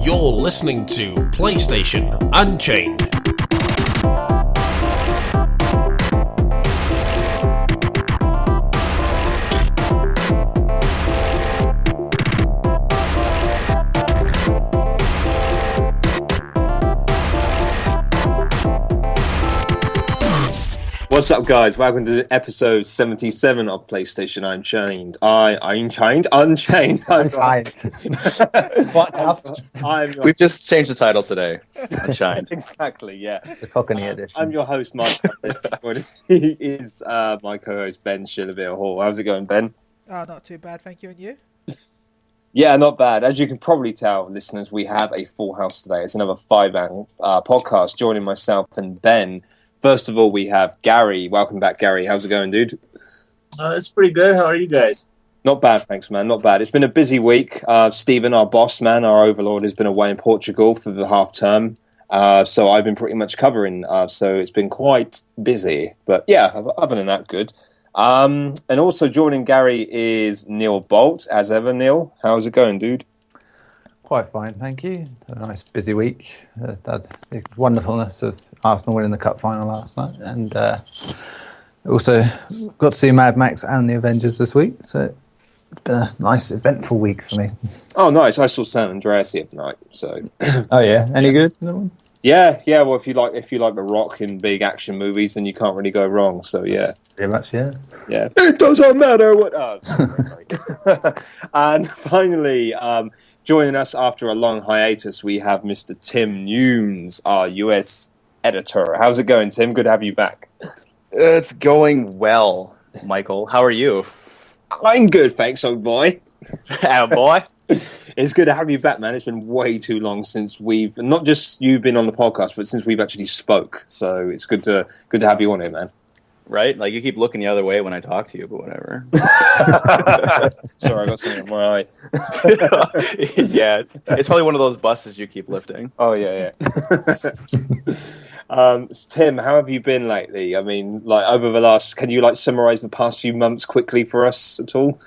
You're listening to PlayStation Unchained. What's up, guys? Welcome to episode 77 of PlayStation Unchained. Unchained. We've just changed the title today. Unchained. Exactly, yeah. The Cockney edition. I'm your host, Mike. He is my co-host, Ben Shillabere Hall. How's it going, Ben? Oh, not too bad, thank you. And you? Yeah, not bad. As you can probably tell, listeners, we have a full house today. It's another five-man podcast joining myself and Ben. First of all, we have Garri. Welcome back, Garri. How's it going, dude? It's pretty good. How are you guys? Not bad, thanks, man. Not bad. It's been a busy week. Stephen, our boss, man, our overlord, has been away in Portugal for the half term. So I've been pretty much covering. So it's been quite busy. But yeah, other than that, good. And also joining Garri is Neil Bolt. As ever, Neil, how's it going, dude? Quite fine, thank you. A nice busy week. The wonderfulness of Arsenal winning the cup final last night, and also got to see Mad Max and the Avengers this week. So it's been a nice, eventful week for me. Oh, nice! I saw San Andreas the other night. So. Oh yeah, any good? No one? Yeah. Well, if you like The Rock in big action movies, then you can't really go wrong. So yeah. Pretty much, yeah. Yeah. It doesn't matter what. Oh, sorry. And finally, joining us after a long hiatus, we have Mr. Tim Nunes, our US editor. How's it going, Tim? Good to have you back. It's going well, Michael. How are you? I'm good, thanks, old boy. Boy. It's good to have you back, man. It's been way too long since we've not just you been on the podcast, but since we've actually spoke. So it's good to have you on here, man. Right? Like, you keep looking the other way when I talk to you, but whatever. Sorry, I got something in my eye. Yeah, it's probably one of those buses you keep lifting. Oh, yeah. Tim, how have you been lately? I mean, like, over the last... Can you, like, summarize the past few months quickly for us at all?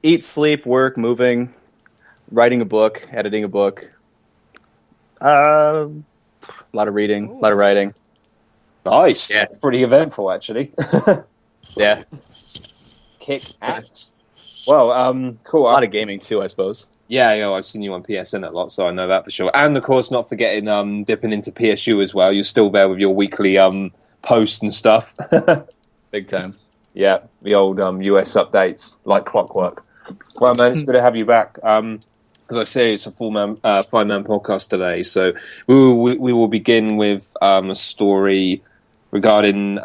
Eat, sleep, work, moving, writing a book, editing a book. A lot of reading, a lot of writing. Nice. Yeah. It's pretty eventful, actually. Yeah. Kick ass. Well, cool. A lot of gaming, too, I suppose. Yeah, I've seen you on PSN a lot, so I know that for sure. And, of course, not forgetting dipping into PSU as well. You're still there with your weekly posts and stuff. Big time. Yeah, the old US updates, like clockwork. Well, man, it's good to have you back. As I say, it's a five-man podcast today, so we will begin with a story regarding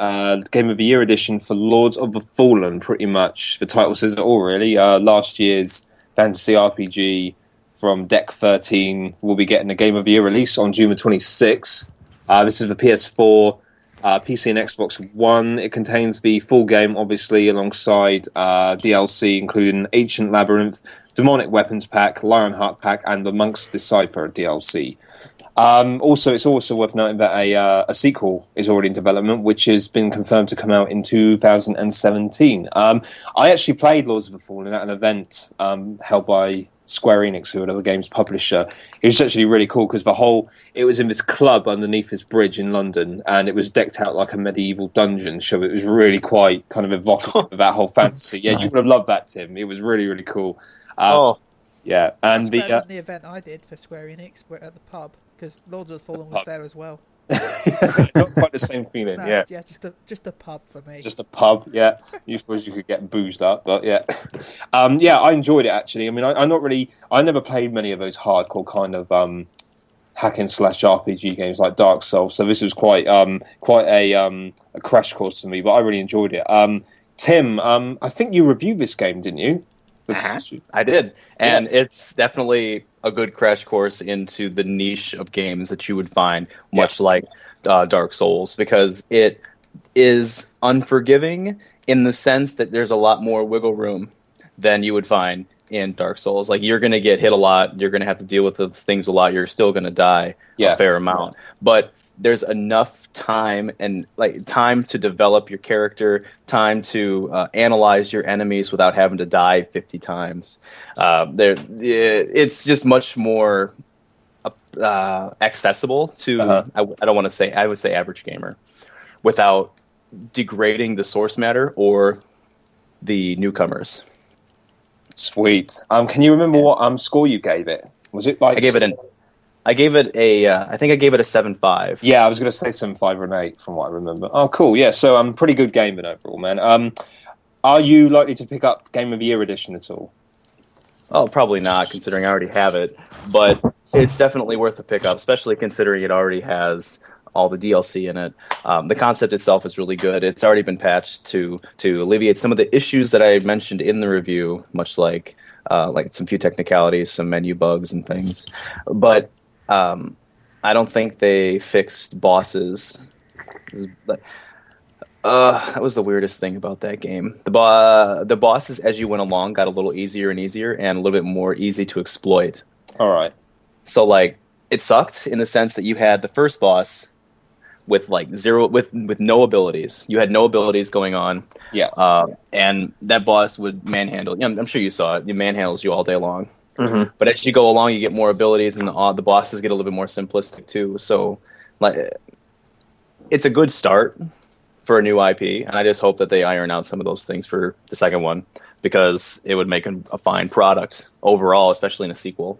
Game of the Year edition for Lords of the Fallen, pretty much. The title says it all, really. Last year's fantasy RPG from Deck 13 will be getting a Game of the Year release on June 26th. This is the PS4, PC and Xbox One. It contains the full game, obviously, alongside DLC, including Ancient Labyrinth, Demonic Weapons Pack, Lionheart Pack, and the Monk's Decipher DLC. Also, it's also worth noting that a sequel is already in development, which has been confirmed to come out in 2017. I actually played Lords of the Fallen at an event held by Square Enix, who are the game's publisher. It was actually really cool because it was in this club underneath this bridge in London, and it was decked out like a medieval dungeon, so it was really quite kind of evocative of that whole fantasy. Yeah, you would have loved that, Tim. It was really, really cool. Yeah, and the event I did for Square Enix, we're at the pub, because Lords of the Fallen was there as well. Not quite the same feeling. No, yeah, just a pub for me. Just a pub. Yeah, you suppose you could get boozed up, but yeah, yeah, I enjoyed it actually. I mean, I never played many of those hardcore kind of hack and slash RPG games like Dark Souls, so this was quite a crash course to me. But I really enjoyed it. Tim, I think you reviewed this game, didn't you? I did, and Yes. It's definitely a good crash course into the niche of games that you would find, much like Dark Souls, because it is unforgiving in the sense that there's a lot more wiggle room than you would find in Dark Souls. Like, you're going to get hit a lot, you're going to have to deal with those things a lot, you're still going to die a fair amount, but there's enough time and time to develop your character, time to analyze your enemies without having to die 50 times. It's just much more accessible to I don't want to say, I would say average gamer, without degrading the source matter or the newcomers. Sweet. Can you remember what score you gave it? Was it like I gave it I think I gave it a 7.5. Yeah, I was going to say 7.5 or an 8 from what I remember. Oh, cool. Yeah, so pretty good game overall, man. Are you likely to pick up Game of the Year edition at all? Oh, probably not, considering I already have it. But it's definitely worth a pickup, especially considering it already has all the DLC in it. The concept itself is really good. It's already been patched to alleviate some of the issues that I mentioned in the review, much like some few technicalities, some menu bugs and things. But I don't think they fixed bosses. That was the weirdest thing about that game. The bosses, as you went along, got a little easier and easier, and a little bit more easy to exploit. All right. So it sucked in the sense that you had the first boss with no abilities. You had no abilities going on. Yeah. And that boss would manhandle. I'm sure you saw it. It manhandles you all day long. Mm-hmm. But as you go along, you get more abilities, and the bosses get a little bit more simplistic too. So, it's a good start for a new IP, and I just hope that they iron out some of those things for the second one, because it would make a fine product overall, especially in a sequel.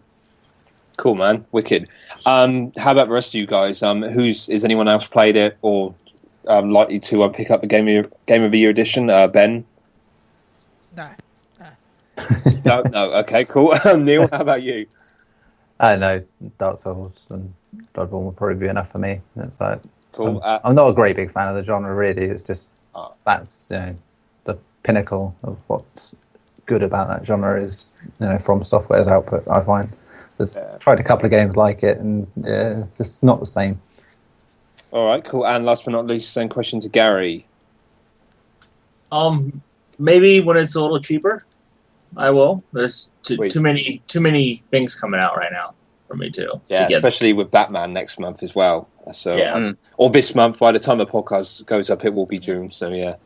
Cool, man. Wicked. How about the rest of you guys? Is anyone else played it or likely to pick up the Game of the Year edition? Ben? No. No. Okay, cool. Neil, how about you? I know Dark Souls and Bloodborne would probably be enough for me. It's like, cool. I'm not a great big fan of the genre, really. It's just that's the pinnacle of what's good about that genre is From Software's output. I find tried a couple of games like it, and it's just not the same. All right, cool. And last but not least, same question to Garri. Maybe when it's a little cheaper, I will. There's too many things coming out right now for me too. Yeah, especially with Batman next month as well. So or this month. By the time the podcast goes up, it will be June. So yeah,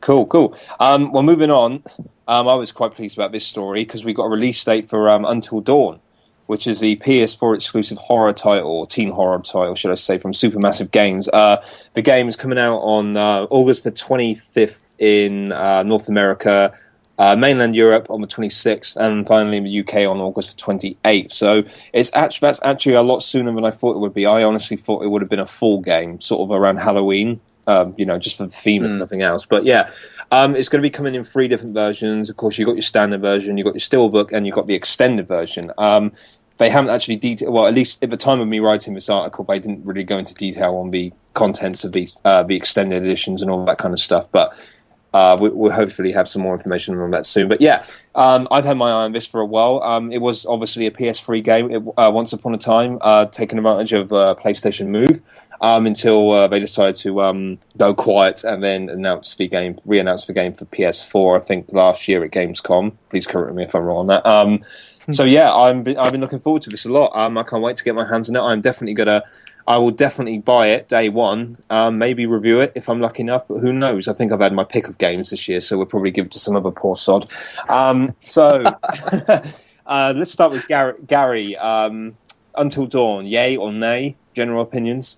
cool. Well, moving on. I was quite pleased about this story because we got a release date for Until Dawn, which is the PS4 exclusive horror title, or teen horror title, should I say, from Supermassive Games. The game is coming out on August the 25th in North America, mainland Europe on the 26th, and finally in the UK on August the 28th. So that's actually a lot sooner than I thought it would be. I honestly thought it would have been a full game, sort of around Halloween, just for the theme, if nothing else. But yeah, it's going to be coming in 3 different versions. Of course, you've got your standard version, you've got your steelbook, and you've got the extended version. They haven't actually detailed, well, at least at the time of me writing this article, they didn't really go into detail on the contents of the extended editions and all that kind of stuff. But we'll hopefully have some more information on that soon. But yeah, I've had my eye on this for a while. It was obviously a PS3 game once upon a time, taking advantage of PlayStation Move until they decided to go quiet and then re-announce the game for PS4. I think last year at Gamescom. Please correct me if I'm wrong on that. So yeah, I've been looking forward to this a lot. I can't wait to get my hands on it. I will definitely buy it day one. Maybe review it if I'm lucky enough, but who knows? I think I've had my pick of games this year, so we'll probably give it to some other poor sod. So let's start with Garri. Until Dawn, yay or nay? General opinions.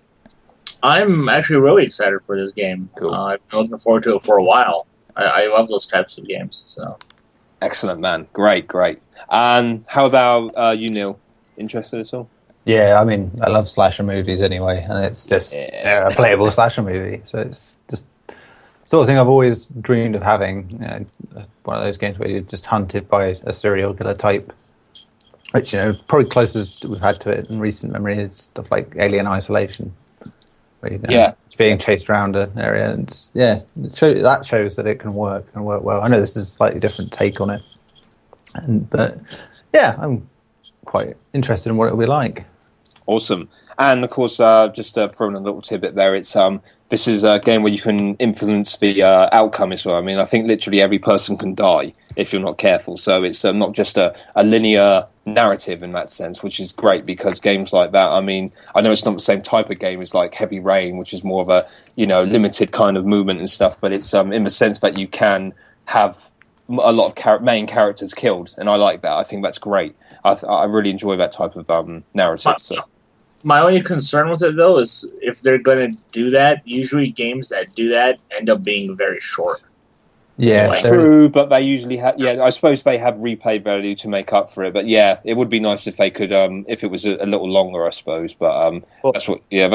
I'm actually really excited for this game. Cool. I've been looking forward to it for a while. I love those types of games. So. Excellent, man. Great. And how about you, Neil? Interested at all? Yeah, I mean, I love slasher movies anyway, and it's just a playable slasher movie. So it's just the sort of thing I've always dreamed of having. One of those games where you're just hunted by a serial killer type, which probably closest we've had to it in recent memory is stuff like Alien Isolation, where it's being chased around an area, and that shows that it can work well. I know this is a slightly different take on it, but yeah, I'm quite interested in what it'll be like. Awesome. And of course, just throwing a little tidbit there, it's this is a game where you can influence the outcome as well. I mean, I think literally every person can die if you're not careful. So it's not just a linear narrative in that sense, which is great because games like that, I mean, I know it's not the same type of game as like Heavy Rain, which is more of a, limited kind of movement and stuff, but it's in the sense that you can have a lot of main characters killed, and I like that. I think that's great. I really enjoy that type of narrative. So. My only concern with it, though, is if they're going to do that, usually games that do that end up being very short. Yeah, true, but they usually have. Yeah, I suppose they have replay value to make up for it. But yeah, it would be nice if they could, if it was a little longer, I suppose. But that's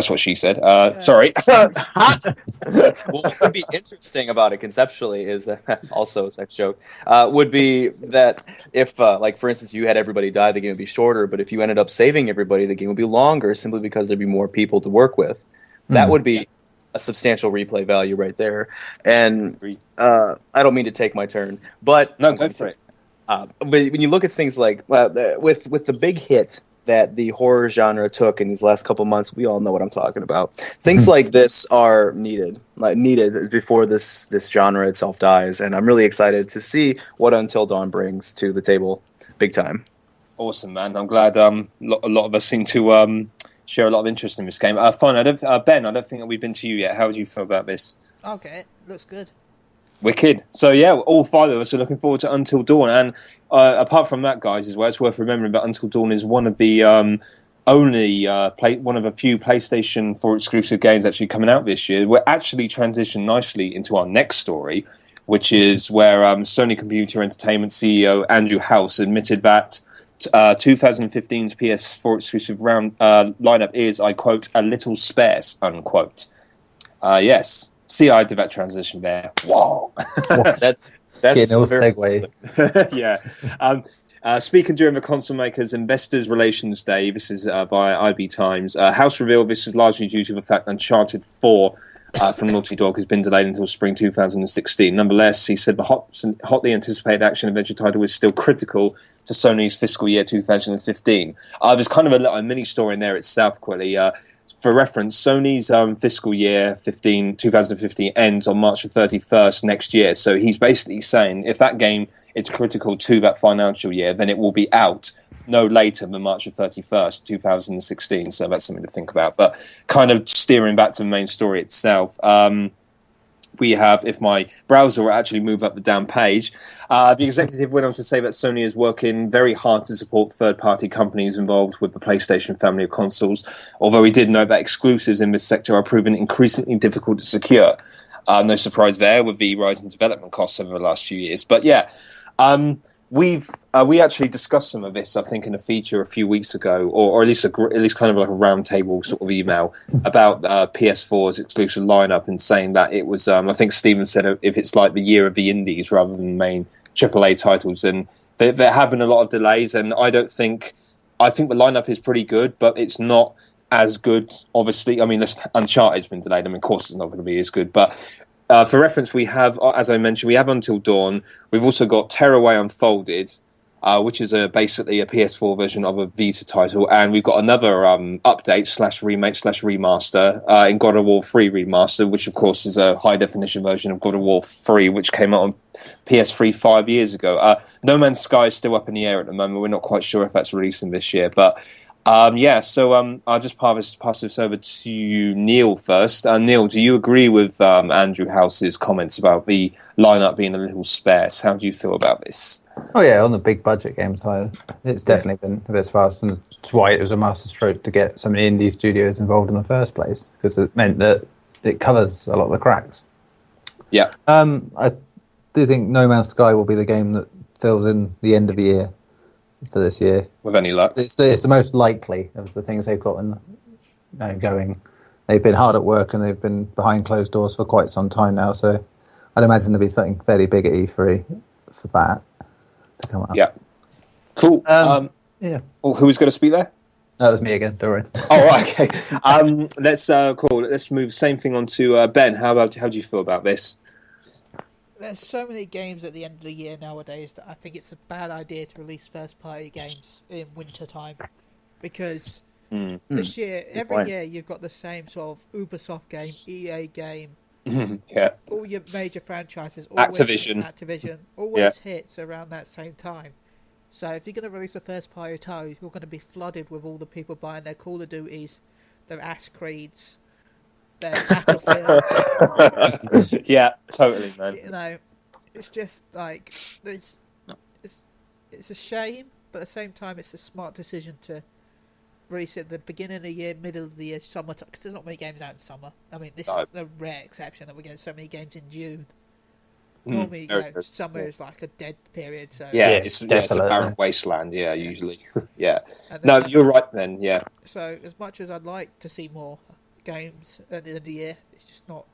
what she said. Sorry. What would be interesting about it conceptually is that also a sex joke would be that if, like for instance, you had everybody die, the game would be shorter. But if you ended up saving everybody, the game would be longer, simply because there'd be more people to work with. That would be a substantial replay value right there. And I don't mean to take my turn, but no, go for it. But when you look at things like with the big hit that the horror genre took in these last couple months, we all know what I'm talking about. Things like this are needed before this genre itself dies, and I'm really excited to see what Until Dawn brings to the table, big time. Awesome, man. I'm glad a lot of us seem to share a lot of interest in this game. Fine. Ben, I don't think that we've been to you yet. How do you feel about this? Okay, looks good. Wicked. So yeah, all five of us are looking forward to Until Dawn. And apart from that, guys, as well, it's worth remembering that Until Dawn is one of the one of a few PlayStation 4 exclusive games actually coming out this year. We're actually transitioned nicely into our next story, which is where Sony Computer Entertainment CEO Andrew House admitted that 2015's PS4 exclusive lineup is, I quote, a little sparse, unquote. Yes. See, I did that transition there. Whoa. That's no segue. Yeah. Speaking during the console makers Investors Relations Day, this is via IB Times, House revealed this is largely due to the fact Uncharted 4 from Naughty Dog has been delayed until spring 2016. Nonetheless, he said the hotly anticipated action-adventure title is still critical to Sony's fiscal year 2015. There's kind of a mini story in there itself, quickly. For reference, Sony's fiscal year 2015 ends on March the 31st next year. So he's basically saying if that game is critical to that financial year, then it will be out no later than March the 31st, 2016. So that's something to think about. But kind of steering back to the main story itself, we have, if my browser will actually move up the damn page, the executive went on to say that Sony is working very hard to support third-party companies involved with the PlayStation family of consoles, although he did note that exclusives in this sector are proving increasingly difficult to secure. No surprise there with the rise in development costs over the last few years. But yeah, we actually discussed some of this, I think, in a feature a few weeks ago, or at least kind of like a roundtable sort of email about PS4's exclusive lineup, and saying that it was, I think Steven said, if it's like the year of the indies rather than the main AAA titles, and there have been a lot of delays, and I think the lineup is pretty good, but it's not as good, obviously. I mean, Uncharted's been delayed. I mean, of course, it's not going to be as good, but for reference, we have, as I mentioned, we have Until Dawn. We've also got Tearaway Unfolded, which is basically a PS4 version of a Vita title, and we've got another update / remake / remaster in God of War 3 Remaster, which of course is a high definition version of God of War 3, which came out on PS3 5 years ago. No Man's Sky is still up in the air at the moment. We're not quite sure if that's releasing this year, but so I'll just pass this over to you, Neil, first. Neil, do you agree with Andrew House's comments about the lineup being a little sparse? How do you feel about this? Oh yeah, on the big budget game side, it's definitely been a bit sparse, and that's why it was a masterstroke to get so many indie studios involved in the first place, because it meant that it covers a lot of the cracks. Yeah. I do think No Man's Sky will be the game that fills in the end of the year for this year. With any luck. It's the most likely of the things they've got going. They've been hard at work, and they've been behind closed doors for quite some time now, so I'd imagine there'll be something fairly big at E3 for that to come up. Yeah. Cool. Yeah. Oh, who was going to speak there? That was me again, don't worry. Oh, right, okay. Let's move same thing on to Ben. How do you feel about this? There's so many games at the end of the year nowadays that I think it's a bad idea to release first-party games in winter time, because this year, every year, you've got the same sort of Ubisoft game, EA game, yeah, all your major franchises, always Activision always hits around that same time. So if you're going to release a first-party title, you're going to be flooded with all the people buying their Call of Duties, their Ass Creeds, their Battlefields. Yeah, totally, man. You know, it's just like it's a shame, but at the same time, it's a smart decision to release it at the beginning of the year, middle of the year, summer. Because there's not many games out in summer. I mean, this is a rare exception that we're getting so many games in June. Normally, summer is like a dead period. So it's a barren wasteland. Yeah, usually. Yeah. No, you're right then. Yeah. So as much as I'd like to see more games at the end of the year, it's just not.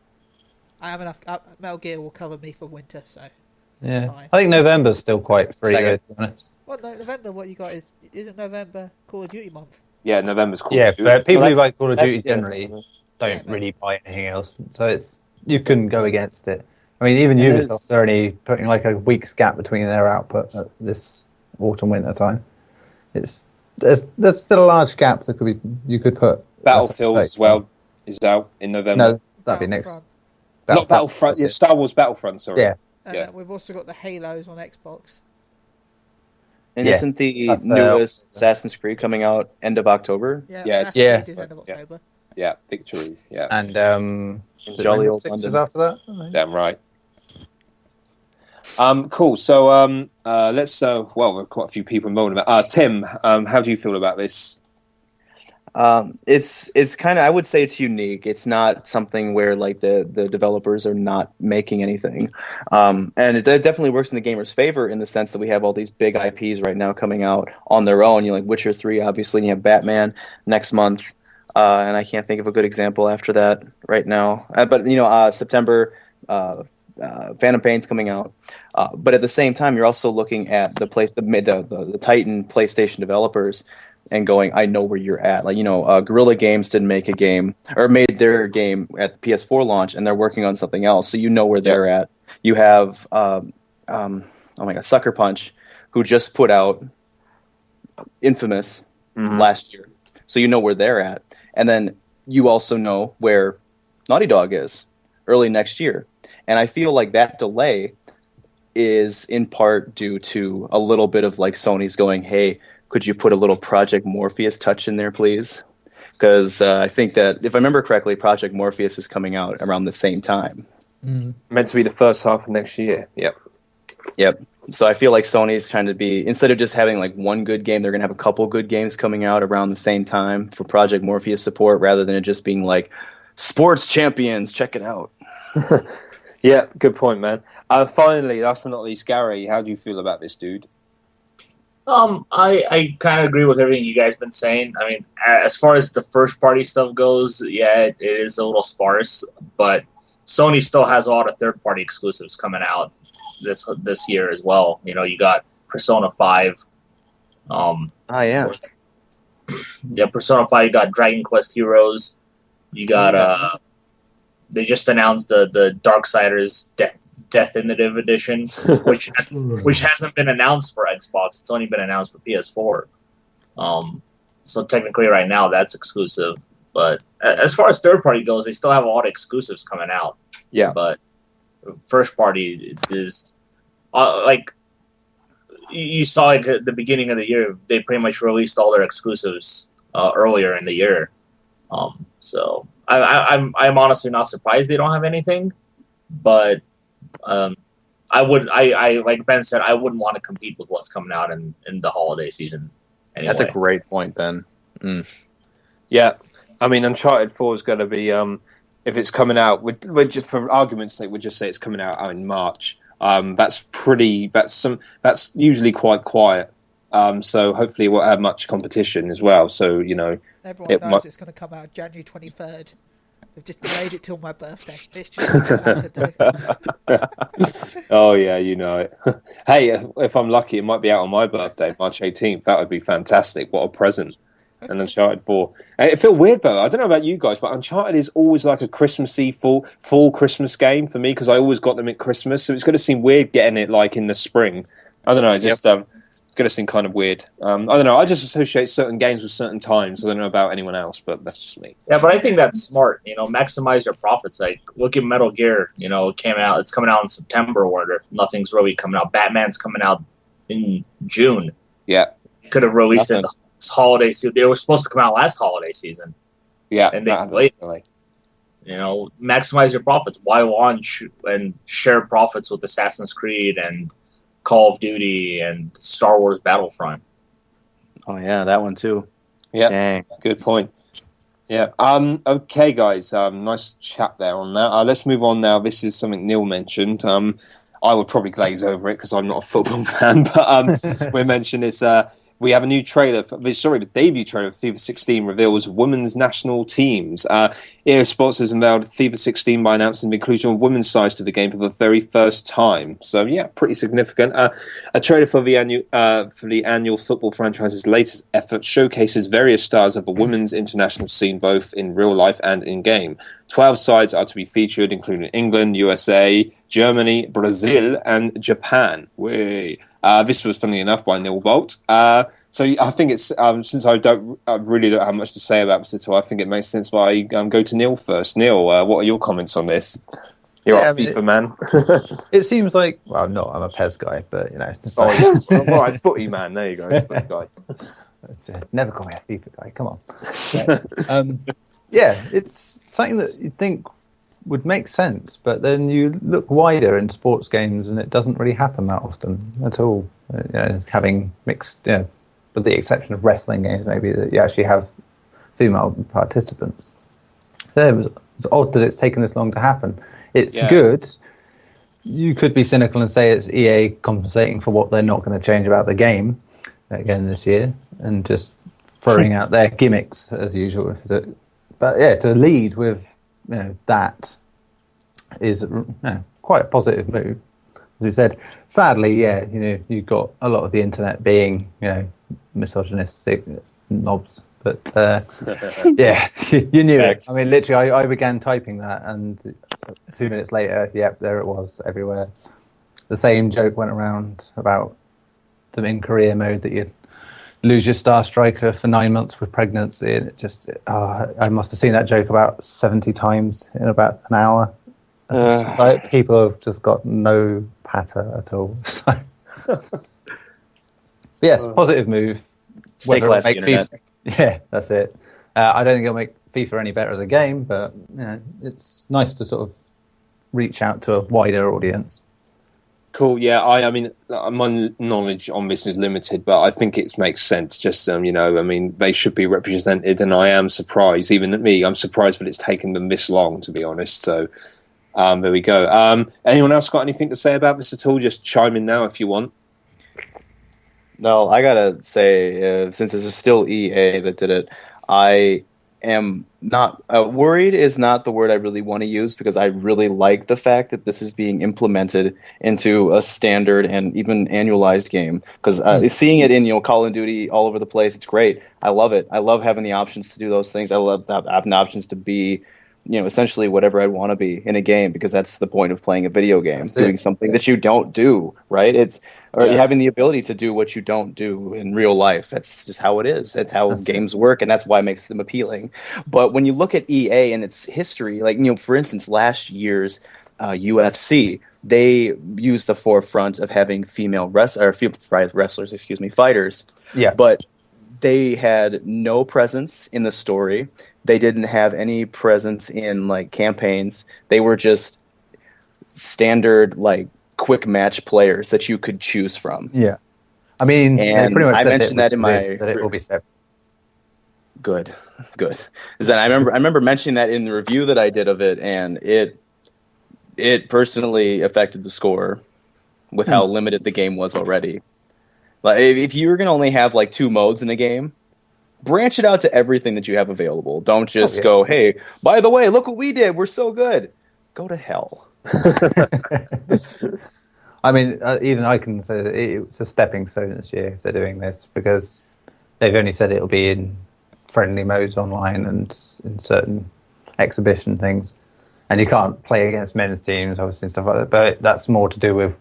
I have enough. Metal Gear will cover me for winter, so. Yeah, I think November's still quite free. To be honest. Well, no, November. What you got isn't November Call of Duty month? Yeah, November's Call of Duty. But people who buy Call of Duty generally don't really buy anything else, so you couldn't go against it. I mean, even Ubisoft are only putting like a week's gap between their output at this autumn-winter time. There's still a large gap that you could put. Battlefield as well is out in November. No, that'd be next. Not Battlefront. Yeah, Star Wars Battlefront. Sorry. Yeah. And we've also got the Halos on Xbox. And isn't the newest Assassin's Creed coming out end of October? Yeah. Yes. End of October. Yeah, Victory. Yeah. And Jolly Old Sixes London. after that. Damn right. Cool. So let's. Well, we've quite a few people involved. Tim, how do you feel about this? It's kind of, I would say it's unique. It's not something where like the developers are not making anything. And it definitely works in the gamer's favor in the sense that we have all these big IPs right now coming out on their own. You know, like Witcher 3, obviously, and you have Batman next month. And I can't think of a good example after that right now. But, you know, September, Phantom Pain's coming out. But at the same time, you're also looking at the Titan PlayStation developers and going, I know where you're at. Like, you know, Guerrilla Games didn't make a game or made their game at the PS4 launch, and they're working on something else. So you know where they're at. You have, oh my God, Sucker Punch, who just put out Infamous last year. So you know where they're at. And then you also know where Naughty Dog is early next year. And I feel like that delay is in part due to a little bit of like Sony's going, hey, could you put a little Project Morpheus touch in there, please? Because I think that, if I remember correctly, Project Morpheus is coming out around the same time. Meant to be the first half of next year. Yep. So I feel like Sony's trying to be, instead of just having like one good game, they're going to have a couple good games coming out around the same time for Project Morpheus support, rather than it just being like, Sports Champions, check it out. Yeah, good point, man. Finally, last but not least, Garri, how do you feel about this, dude? I kind of agree with everything you guys been saying. I mean, as far as the first party stuff goes, yeah, it is a little sparse, but Sony still has a lot of third party exclusives coming out this year as well. You know, you got Persona 5. Yeah, Persona 5. You got Dragon Quest Heroes. You got they just announced the Darksiders Definitive Edition, which hasn't been announced for Xbox. It's only been announced for PS4. So technically, right now that's exclusive. But as far as third party goes, they still have a lot of exclusives coming out. Yeah. But first party is like you saw like at the beginning of the year, they pretty much released all their exclusives earlier in the year. So I'm honestly not surprised they don't have anything, but I like Ben said, I wouldn't want to compete with what's coming out in the holiday season. Anyway. That's a great point, Ben. Yeah, I mean, Uncharted 4 is going to be if it's coming out. We're just, for argument's sake, we'll just say it's coming out in March. That's usually quite quiet. So hopefully it won't have much competition as well. So, you know, everyone knows it's going to come out January 23rd. They've just delayed it till my birthday. It's just to do. Oh yeah, you know it. Hey, if I'm lucky, it might be out on my birthday, March 18th. That would be fantastic. What a present! And Uncharted 4. It feels weird though. I don't know about you guys, but Uncharted is always like a Christmassy fall Christmas game for me because I always got them at Christmas. So it's going to seem weird getting it like in the spring. I don't know. Just going to seem kind of weird. I don't know. I just associate certain games with certain times. I don't know about anyone else, but that's just me. Yeah, but I think that's smart. You know, maximize your profits. Like, look at Metal Gear. You know, it came out. It's coming out in September. Nothing's really coming out. Batman's coming out in June. Yeah. Could have released it this holiday season. They were supposed to come out last holiday season. Yeah. And they delayed. You know, maximize your profits. Why launch and share profits with Assassin's Creed and Call of Duty and Star Wars Battlefront? Oh yeah, that one too. Yeah, dang, good point. Yeah. Okay, guys. Nice chat there on that. Let's move on now. This is something Neil mentioned. I would probably glaze over it because I'm not a football fan, but we mentioned it's. We have a new trailer. The debut trailer for FIFA 16 reveals women's national teams. EA Sports has unveiled FIFA 16 by announcing the inclusion of women's sides to the game for the very first time. So yeah, pretty significant. A trailer for the annual football franchise's latest effort showcases various stars of the women's international scene, both in real life and in game. 12 sides are to be featured, including England, USA, Germany, Brazil, and Japan. This was, funnily enough, by Neil Bolt. So I think it's since I really don't have much to say about this at all, I think it makes sense if I go to Neil first. Neil, what are your comments on this? You're a FIFA man. It seems like, well, I'm not. I'm a PES guy, but you know. Right, footy man. There you go. Footy guy. Never call me a FIFA guy. Come on. Yeah, it's something that you'd think would make sense, but then you look wider in sports games and it doesn't really happen that often at all. Having mixed, with the exception of wrestling games, maybe, that you actually have female participants. So it's odd that it's taken this long to happen. It's good. You could be cynical and say it's EA compensating for what they're not going to change about the game again this year and just throwing out their gimmicks as usual. But yeah, to lead with that is quite a positive move. As we said, sadly, you've got a lot of the internet being misogynistic knobs. But yeah, you knew it. I mean, literally, I began typing that, and a few minutes later, there it was everywhere. The same joke went around about them in career mode that you lose your star striker for 9 months with pregnancy, and it just I must have seen that joke about 70 times in about an hour. Like, people have just got no patter at all. Yes, positive move. Stay classy, internet. Yeah, that's it. I don't think it'll make FIFA any better as a game, but it's nice to sort of reach out to a wider audience. Cool. Yeah, I mean, my knowledge on this is limited, but I think it makes sense. Just I mean, they should be represented, and I am surprised. Even me, I'm surprised that it's taken them this long, to be honest. So there we go. Anyone else got anything to say about this at all? Just chime in now if you want. No, I gotta say, since this is still EA that did it, I am not worried is not the word I really want to use, because I really like the fact that this is being implemented into a standard and even annualized game, because seeing it in Call of Duty all over the place, it's great. I love it. I love having the options to do those things. I love having options to be essentially whatever I want to be in a game, because that's the point of playing a video game, doing something that you don't do, right? Having the ability to do what you don't do in real life. That's just how it is. That's how games work, and that's why it makes them appealing. But when you look at EA and its history, like, for instance, last year's UFC, they used the forefront of having female wrestlers, fighters. Yeah. But they had no presence in the story. They didn't have any presence in campaigns. They were just standard quick match players that you could choose from. Yeah, I mean, and pretty much I mentioned that in my that it will be separate. Good. Is that I remember mentioning that in the review that I did of it, and it personally affected the score with how limited the game was already. Like, if you were gonna only have 2 modes in a game, branch it out to everything that you have available. Don't just go, hey, by the way, look what we did. We're so good. Go to hell. I mean, even I can say that it's a stepping stone this year if they're doing this, because they've only said it'll be in friendly modes online and in certain exhibition things. And you can't play against men's teams, obviously, and stuff like that. But that's more to do with,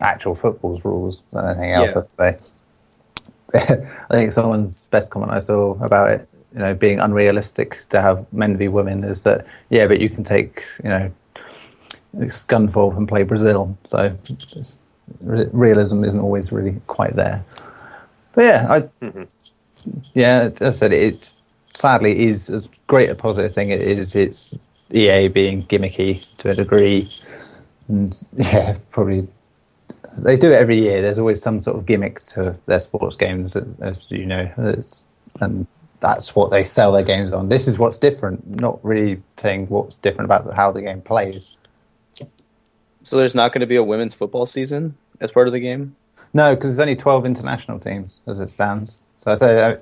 actual football's rules than anything else, I'd say. I think someone's best comment I saw about it, being unrealistic to have men v women is that, but you can take, Scunthorpe and play Brazil. So realism isn't always really quite there. But yeah, Mhm. yeah, as I said, it's sadly is as great a positive thing it is. It's EA being gimmicky to a degree, and yeah, probably they do it every year. There's always some sort of gimmick to their sports games, as you know, and that's what they sell their games on. This is what's different, not really saying what's different about how the game plays. So there's not going to be a women's football season as part of the game? No, because there's only 12 international teams as it stands. So I say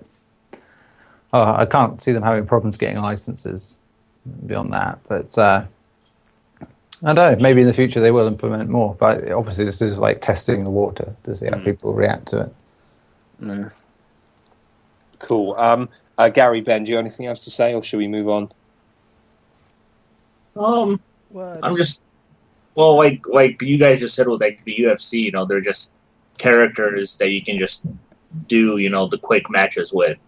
I can't see them having problems getting licenses beyond that. But I don't know. Maybe in the future they will implement more. But obviously this is like testing the water to see how people react to it. Mm. Cool. Gary, Ben, do you have anything else to say, or should we move on? Words. I'm just like you guys just said with like the UFC, you know, they're just characters that you can just do, you know, the quick matches with.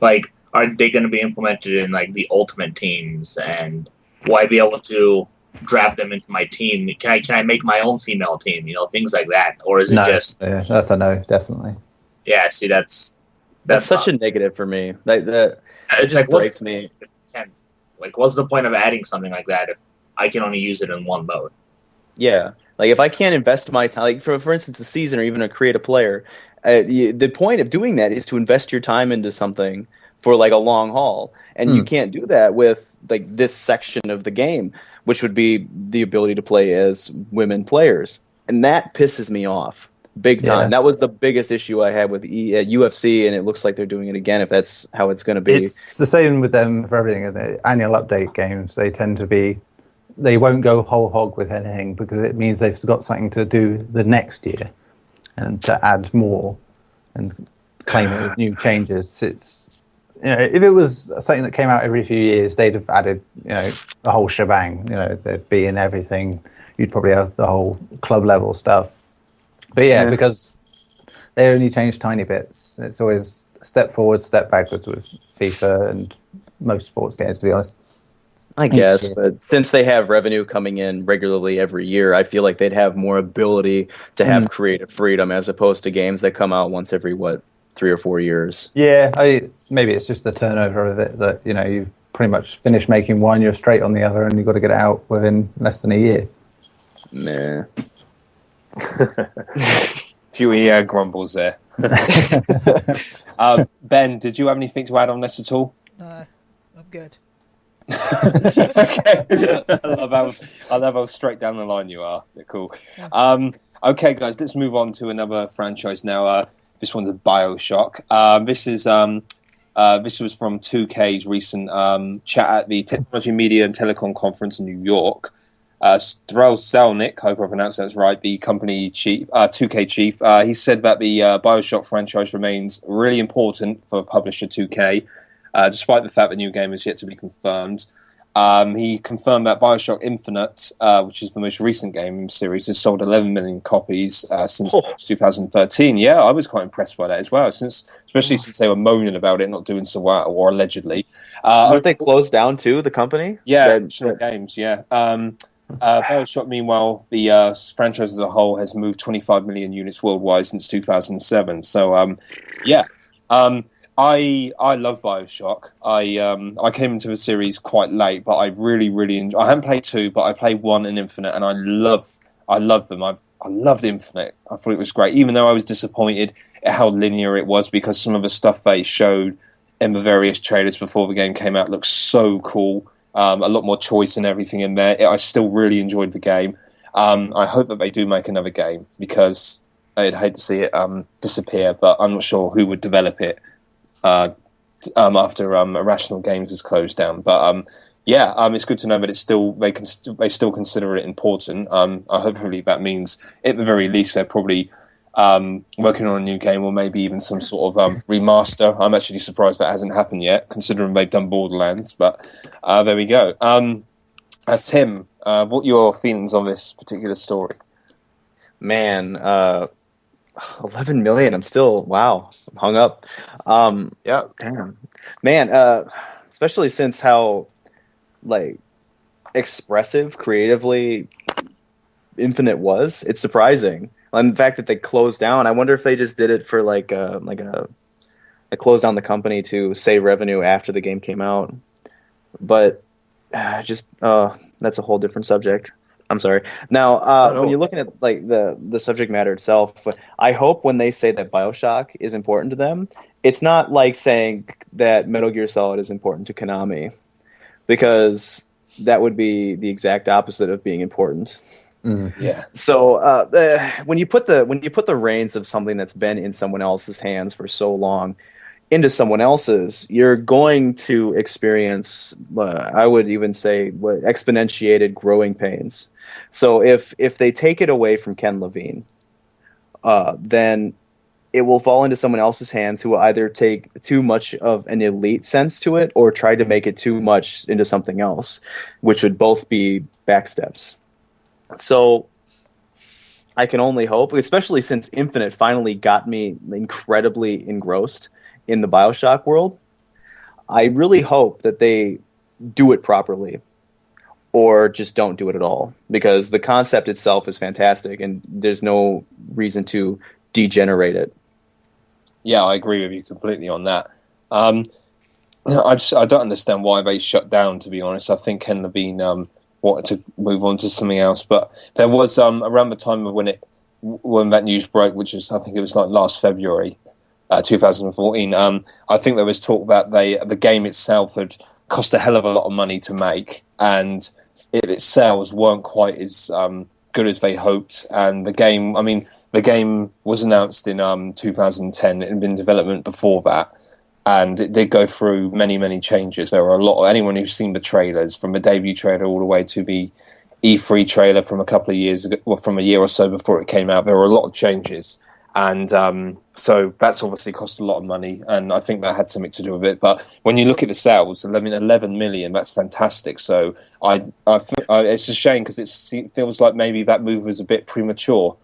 Like, are they going to be implemented in like the Ultimate Teams, and will I be able to draft them into my team? Can I make my own female team? You know, things like that, or is it just? Yeah, that's a no, definitely. Yeah, see, that's such a negative for me. Like that, it's it like just breaks me. Like, what's the point of adding something like that if I can only use it in one mode? Yeah, like if I can't invest my time, like for instance, a season or even to create a player, the point of doing that is to invest your time into something for like a long haul, and you can't do that with like this section of the game, which would be the ability to play as women players, and that pisses me off big time. Yeah. That was the biggest issue I had with UFC, and it looks like they're doing it again if that's how it's going to be. It's the same with them for everything. The annual update games, they tend to be, they won't go whole hog with anything because it means they've got something to do the next year and to add more and claim it with new changes. It's, you know, if it was something that came out every few years, they'd have added, you know, the whole shebang. You know, they'd be in everything. You'd probably have the whole club level stuff. But yeah, because they only change tiny bits. It's always a step forward, step backwards with FIFA and most sports games, to be honest. I guess, but since they have revenue coming in regularly every year, I feel like they'd have more ability to have creative freedom as opposed to games that come out once every, 3 or 4 years. Yeah, maybe it's just the turnover of it that, you know, you've pretty much finished making one, you're straight on the other, and you've got to get it out within less than a year. Nah. Few grumbles there. Ben, did you have anything to add on this at all? No, I'm good. Okay. I love how straight down the line you are. Cool. Yeah. Okay, guys, let's move on to another franchise now. This one's BioShock. This was from 2K's recent chat at the Technology, Media and Telecom Conference in New York. Strelzelnik, hope I pronounced that right, the company chief, 2K chief, he said that the BioShock franchise remains really important for publisher 2K, despite the fact the new game is yet to be confirmed. He confirmed that BioShock Infinite, which is the most recent game in the series, has sold 11 million copies since 2013. Yeah, I was quite impressed by that as well, especially since they were moaning about it not doing so well, or allegedly. Aren't they closed down too, the company? Yeah, Games, yeah. BioShock, meanwhile, the franchise as a whole has moved 25 million units worldwide since 2007. So, yeah. I love BioShock. I came into the series quite late, but I really enjoyed. I haven't played 2, but I played 1 and Infinite, and I love them. I loved Infinite. I thought it was great, even though I was disappointed at how linear it was, because some of the stuff they showed in the various trailers before the game came out looked so cool. A lot more choice and everything in there. I still really enjoyed the game. I hope that they do make another game, because I'd hate to see it disappear, but I'm not sure who would develop it after Irrational Games is closed down. But yeah, it's good to know that it's still they still consider it important. Hopefully that means at the very least they're probably working on a new game, or maybe even some sort of remaster. I'm actually surprised that hasn't happened yet, considering they've done Borderlands. But there we go. Tim, what are your feelings on this particular story? Man, 11 million. I'm still I'm hung up. Yeah, damn, man. Especially since how like expressive creatively Infinite was. It's surprising. And the fact that they closed down, I wonder if they just did it for like a closed down the company to save revenue after the game came out. But that's a whole different subject. I'm sorry. Now, when you're looking at like the subject matter itself, I hope when they say that BioShock is important to them, it's not like saying that Metal Gear Solid is important to Konami, because that would be the exact opposite of being important. Yeah. So when you put the reins of something that's been in someone else's hands for so long into someone else's, you're going to experience, I would even say, exponentiated growing pains. So if they take it away from Ken Levine, then it will fall into someone else's hands, who will either take too much of an elite sense to it or try to make it too much into something else, which would both be backsteps. So I can only hope, especially since Infinite finally got me incredibly engrossed in the BioShock world, I really hope that they do it properly or just don't do it at all, because the concept itself is fantastic and there's no reason to degenerate it. Yeah, I agree with you completely on that. I don't understand why they shut down, to be honest. I think Ken Levine wanted to move on to something else, but there was around the time of when that news broke, which is, I think it was like last February, 2014. I think there was talk that the game itself had cost a hell of a lot of money to make, and its sales weren't quite as good as they hoped. And the game was announced in 2010. It had been in development before that, and it did go through many, many changes. There were a lot of anyone who's seen the trailers, from the debut trailer all the way to the E3 trailer from a couple of years ago, well, from a year or so before it came out. There were a lot of changes, and so that's obviously cost a lot of money, and I think that had something to do with it. But when you look at the sales, 11 million, that's fantastic. So it's a shame, because it feels like maybe that move was a bit premature.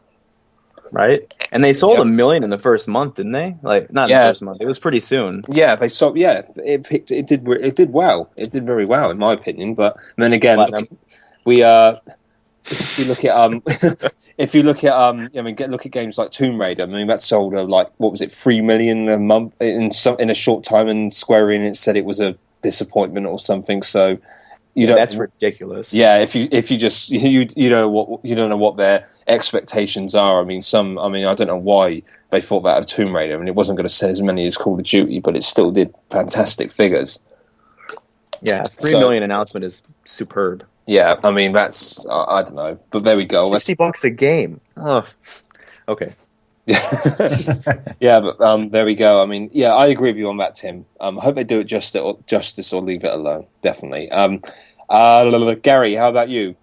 Right? And they sold 1 million in the first month, didn't they? Like, not in the first month. It was pretty soon. Yeah, they sold. Yeah, it did well. It did very well, in my opinion. But then again, if you look at games like Tomb Raider. I mean, that sold like, what was it, 3 million a month in a short time, and Square Enix said it was a disappointment or something. So that's ridiculous. Yeah, if you just you don't know what their expectations are. I mean, I don't know why they thought that of Tomb Raider. I mean, it wasn't going to sell as many as Call of Duty, but it still did fantastic figures. Yeah, 3 million announcement is superb. Yeah, I mean, that's I don't know, but there we go. $60 a game. Oh, okay. Yeah, but there we go. I mean, yeah, I agree with you on that, Tim. I hope they do it justice or leave it alone. Definitely. Garri, how about you?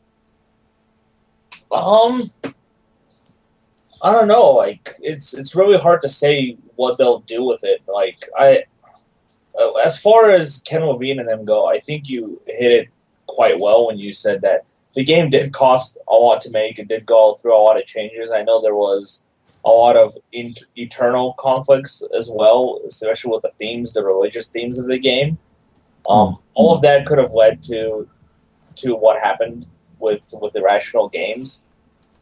I don't know. Like, it's really hard to say what they'll do with it. Like, as far as Ken Levine and them go, I think you hit it quite well when you said that the game did cost a lot to make. It did go through a lot of changes. I know there was a lot of eternal conflicts as well, especially with the religious themes of the game. All of that could have led to what happened with Irrational Games.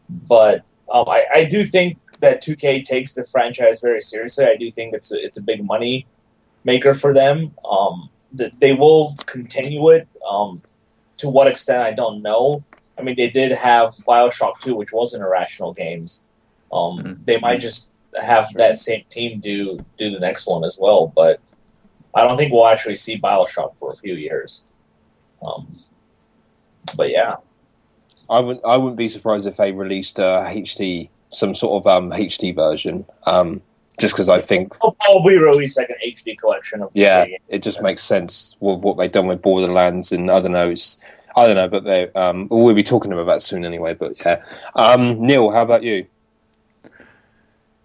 But I do think that 2K takes the franchise very seriously. I do think it's a big money maker for them. They will continue it. To what extent, I don't know. I mean, they did have BioShock 2, which wasn't Irrational Games. They might just have that same team do the next one as well, but I don't think we'll actually see BioShock for a few years. But yeah, I wouldn't be surprised if they released some sort of HD version. Just because I think they'll probably release like an HD collection of it just makes sense with what they've done with Borderlands, and I don't know, but we'll be talking about that soon anyway. But yeah, Neil, how about you?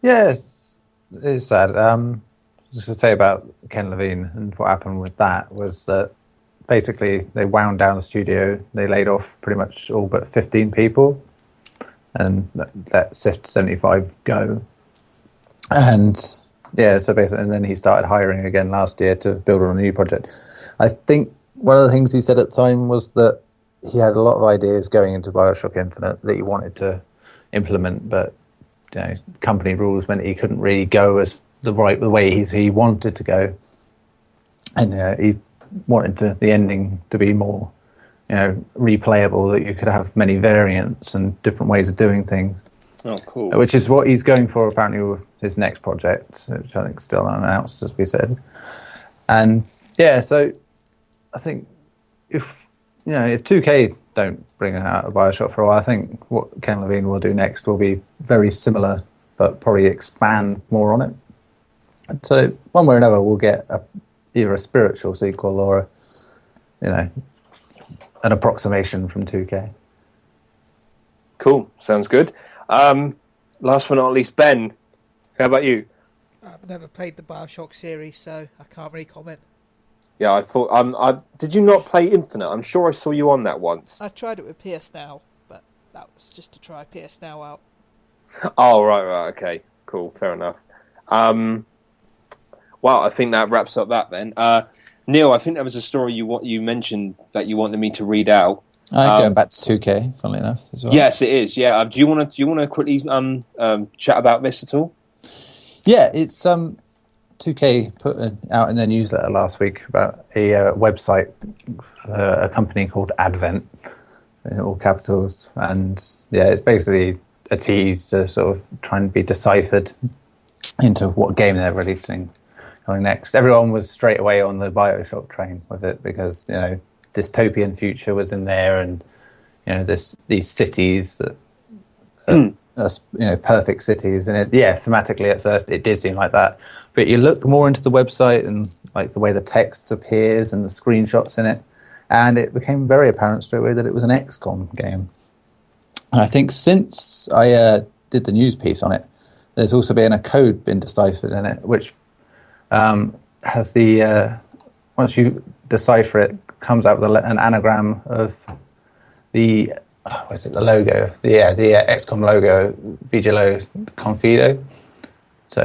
Yes, it's sad. Just to say about Ken Levine and what happened with that was that basically they wound down the studio. They laid off pretty much all but 15 people, and let 75 go. And yeah, so basically, and then he started hiring again last year to build on a new project. I think one of the things he said at the time was that he had a lot of ideas going into BioShock Infinite that he wanted to implement, but company rules meant he couldn't really go as the way he wanted to go, and he wanted the ending to be more replayable, that you could have many variants and different ways of doing things. Oh, cool. Which is what he's going for apparently with his next project, which I think is still unannounced, as we said. And so I think if 2K don't bring out a BioShock for a while, I think what Ken Levine will do next will be very similar, but probably expand more on it. And so one way or another, we'll get either a spiritual sequel or an approximation from 2K. Cool. Sounds good. Last but not least, Ben, how about you? I've never played the BioShock series, so I can't really comment. Yeah, I thought. Did you not play Infinite? I'm sure I saw you on that once. I tried it with PS Now, but that was just to try PS Now out. Oh, right, okay, cool, fair enough. Well, I think that wraps up that then. Neil, I think there was a story you mentioned that you wanted me to read out. Going back to 2K, funnily enough, as well. Yes, it is. Yeah. Do you want to quickly chat about this at all? Yeah, it's 2K put out in their newsletter last week about a website, a company called Advent, in all capitals, and it's basically a tease to sort of try and be deciphered into what game they're releasing coming next. Everyone was straight away on the BioShock train with it because dystopian future was in there, and these cities that are perfect cities, and thematically at first it did seem like that, but you look more into the website and like the way the text appears and the screenshots in it, and it became very apparent straight away that it was an XCOM game. And I think since I did the news piece on it, there's also been a code been deciphered in it, which has the once you decipher it, comes out with an anagram of the the logo, the XCOM logo, Vigilo Confido. So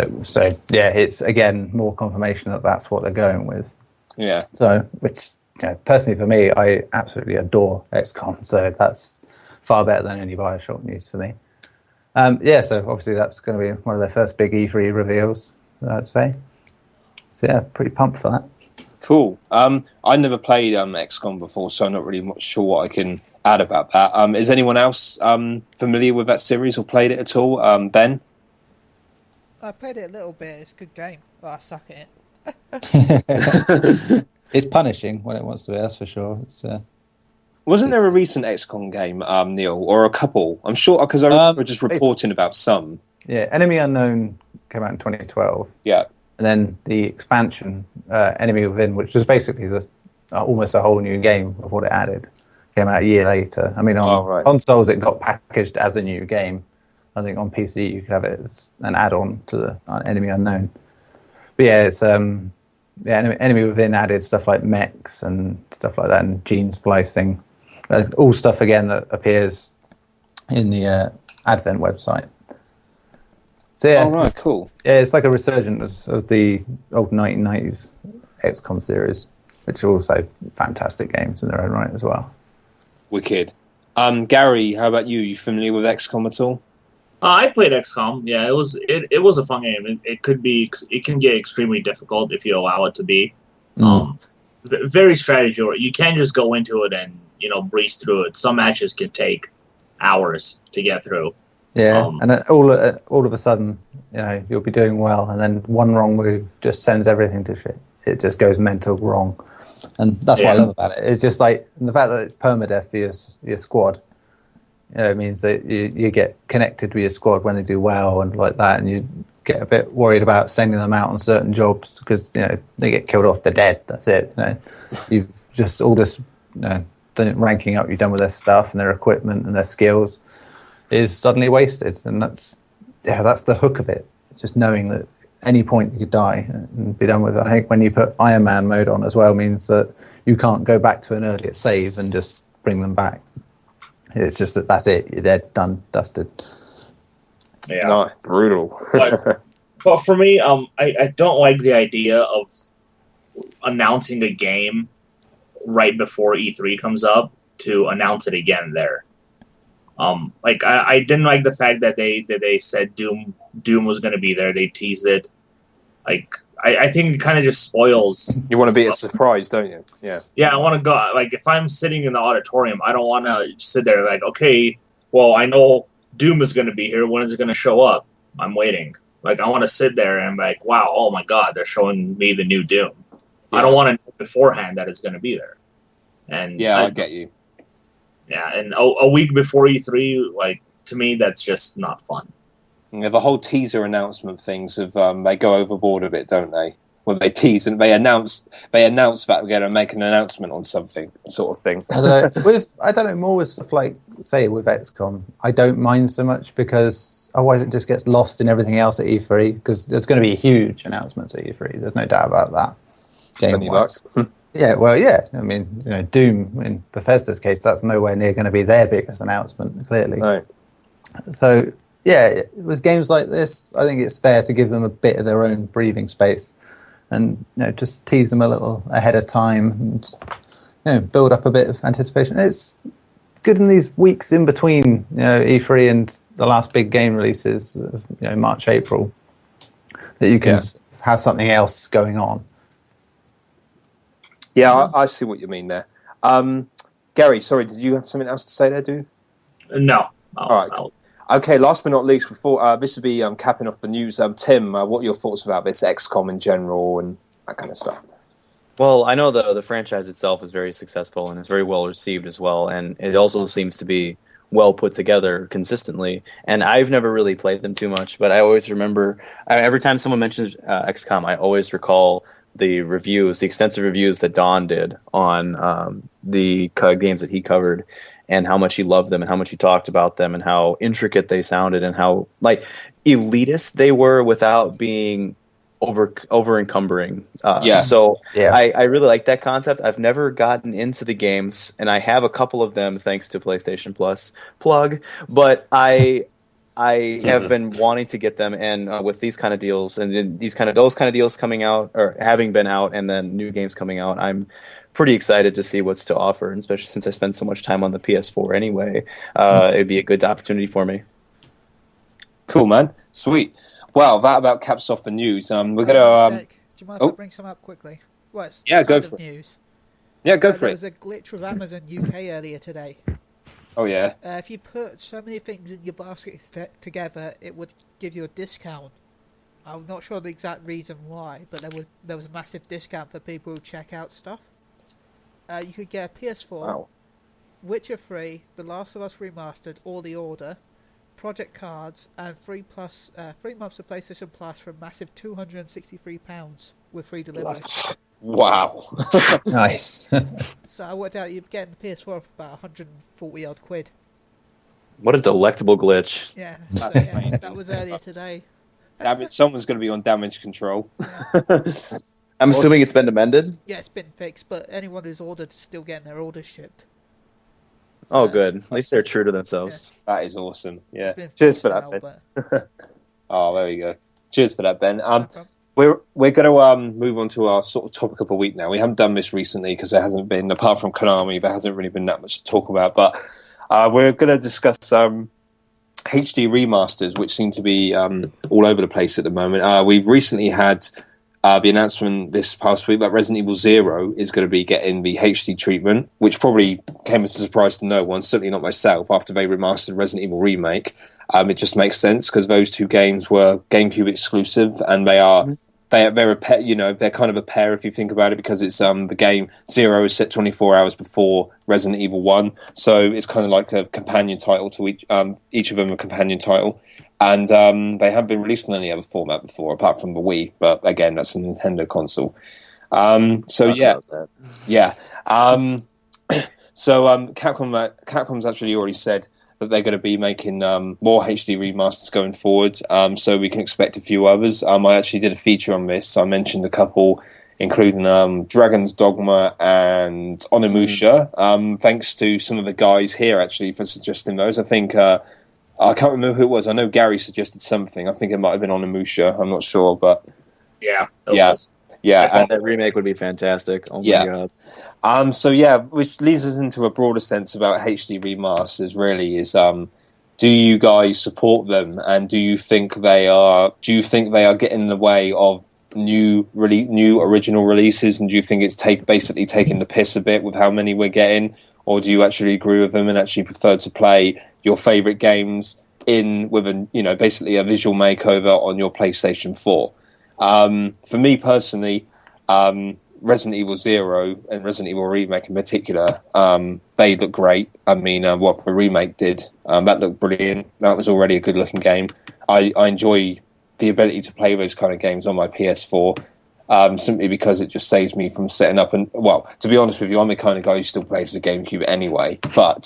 it's again more confirmation that that's what they're going with. Yeah. So, which personally for me, I absolutely adore XCOM. So that's far better than any BioShock news for me. So obviously that's going to be one of their first big E3 reveals, I'd say. So yeah, pretty pumped for that. Cool. I never played XCOM before, so I'm not really sure what I can add about that. Is anyone else familiar with that series or played it at all? Ben? I played it a little bit. It's a good game. Oh, I suck at it. It's punishing when it wants to be, that's for sure. Wasn't there a recent XCOM game, Neil, or a couple? I'm sure, because I remember just reporting about some. Yeah, Enemy Unknown came out in 2012. Yeah. And then the expansion, Enemy Within, which was basically almost a whole new game of what it added, came out a year later. I mean, on consoles it got packaged as a new game. I think on PC you could have it as an add-on to the Enemy Unknown. But it's Enemy Within added stuff like mechs and stuff like that, and gene splicing, all stuff again that appears in the Advent website. So all right, cool. Yeah, it's like a resurgence of the old 1990s XCOM series, which are also fantastic games in their own right as well. Wicked. Garri, how about you? You familiar with XCOM at all? I played XCOM. Yeah, it was a fun game. It can get extremely difficult if you allow it to be. Very strategy. You can't just go into it and breeze through it. Some matches can take hours to get through. Yeah, and then all of a sudden, you'll be doing well, and then one wrong move just sends everything to shit. It just goes mental wrong, and that's what I love about it. It's just like the fact that it's permadeath for your squad. It means that you get connected with your squad when they do well and like that, and you get a bit worried about sending them out on certain jobs because they get killed off, they're dead. That's it. You've just all this ranking up you've done with their stuff and their equipment and their skills is suddenly wasted, and that's the hook of it. It's just knowing that any point you could die and be done with it. I think when you put Iron Man mode on as well means that you can't go back to an earlier save and just bring them back. It's just that's it. You're dead, done, dusted. Yeah, no, brutal. but for me, I don't like the idea of announcing a game right before E3 comes up to announce it again there. Like I didn't like the fact that they said Doom was going to be there. They teased it. Like I think it kind of just spoils. You want to be a surprise, don't you? Yeah. Yeah, I want to go. Like if I'm sitting in the auditorium, I don't want to sit there like, okay, well, I know Doom is going to be here. When is it going to show up? I'm waiting. Like I want to sit there and be like, wow, oh my God, they're showing me the new Doom. Yeah. I don't want to know beforehand that it's going to be there. And Yeah, I get you. Yeah, and a week before E3, like to me, that's just not fun. Yeah, the whole teaser announcement things of they go overboard a bit, don't they? When they tease and they announce that we're going to make an announcement on something, sort of thing. I don't know, more with stuff like, say, with XCOM, I don't mind so much because otherwise it just gets lost in everything else at E3 because there's going to be huge announcements at E3. There's no doubt about that. Game-wise. Yeah, well, yeah. I mean, Doom, in Bethesda's case, that's nowhere near going to be their biggest announcement, clearly. Right. So, yeah, with games like this, I think it's fair to give them a bit of their own breathing space and just tease them a little ahead of time and build up a bit of anticipation. It's good in these weeks in between E3 and the last big game releases of March, April, that you can have something else going on. Yeah, I see what you mean there. Garri, sorry, did you have something else to say there, dude? No. All right. Cool. Okay, last but not least, before this will be capping off the news. Tim, what are your thoughts about this XCOM in general and that kind of stuff? Well, I know the franchise itself is very successful and it's very well received as well, and it also seems to be well put together consistently. And I've never really played them too much, but I always remember every time someone mentions XCOM, I always recall the extensive reviews that Don did on the games that he covered, and how much he loved them, and how much he talked about them, and how intricate they sounded, and how elitist they were without being over encumbering. So I really like that concept. I've never gotten into the games, and I have a couple of them thanks to PlayStation Plus plug, but I have been wanting to get them, and with these kind of deals and those kind of deals coming out or having been out, and then new games coming out, I'm pretty excited to see what's to offer, and especially since I spend so much time on the PS4 anyway. It'd be a good opportunity for me. Cool, man. Sweet. Well, that about caps off the news. We're gonna. Do you mind if I bring some up quickly? Well, go for it. News. Yeah, go for There it. was a glitch with Amazon UK earlier today. Oh yeah. If you put so many things in your basket together, it would give you a discount. I'm not sure the exact reason why, but there was a massive discount for people who check out stuff. You could get a PS4, Witcher 3, The Last of Us Remastered, or The Order, Project Cards, and 3 months of PlayStation Plus for a massive £263 with free delivery. Wow. Nice. So I worked out you'd get the PS4 for about 140 odd quid. What a delectable glitch. Yeah, That's amazing. that was earlier today. Someone's going to be on damage control. I'm assuming it's been amended? Yeah, it's been fixed, but anyone who's ordered is still getting their orders shipped. Oh, good. At least they're true to themselves. That is awesome. Yeah. It's been Cheers for fixed that, now, Ben. but- Oh, there you go. Cheers for that, Ben. No problem. We're going to move on to our sort of topic of the week now. We haven't done this recently because there hasn't been, apart from Konami, there hasn't really been that much to talk about. But we're going to discuss HD remasters, which seem to be all over the place at the moment. We've recently had the announcement this past week that Resident Evil 0 is going to be getting the HD treatment, which probably came as a surprise to no one, certainly not myself, after they remastered Resident Evil Remake. It just makes sense because those two games were GameCube exclusive, and they are they're a pair, they're kind of a pair if you think about it, because it's the game 0 is set 24 hours before Resident Evil 1, so it's kind of like a companion title to each of them a companion title. And they haven't been released on any other format before, apart from the Wii. But again, that's a Nintendo console. So Capcom's actually already said that they're going to be making more HD remasters going forward. So we can expect a few others. I actually did a feature on this. I mentioned a couple, including Dragon's Dogma and Onimusha. Thanks to some of the guys here actually for suggesting those. I think. I can't remember who it was. I know Garri suggested something. I think it might have been Onimusha. I'm not sure, but it was. Yeah, I bet that remake would be fantastic. Oh my god. So yeah, which leads us into a broader sense about HD remasters. Really, is do you guys support them, and do you think they are getting in the way of new original releases, and do you think it's basically taking the piss a bit with how many we're getting, or do you actually agree with them and actually prefer to play your favorite games with basically a visual makeover on your PlayStation 4? For me personally, Resident Evil Zero and Resident Evil Remake in particular, they look great. I mean, what the remake did, that looked brilliant. That was already a good-looking game. I enjoy the ability to play those kind of games on my PS4, simply because it just saves me from setting up and, well, to be honest with you, I'm the kind of guy who still plays the GameCube anyway. But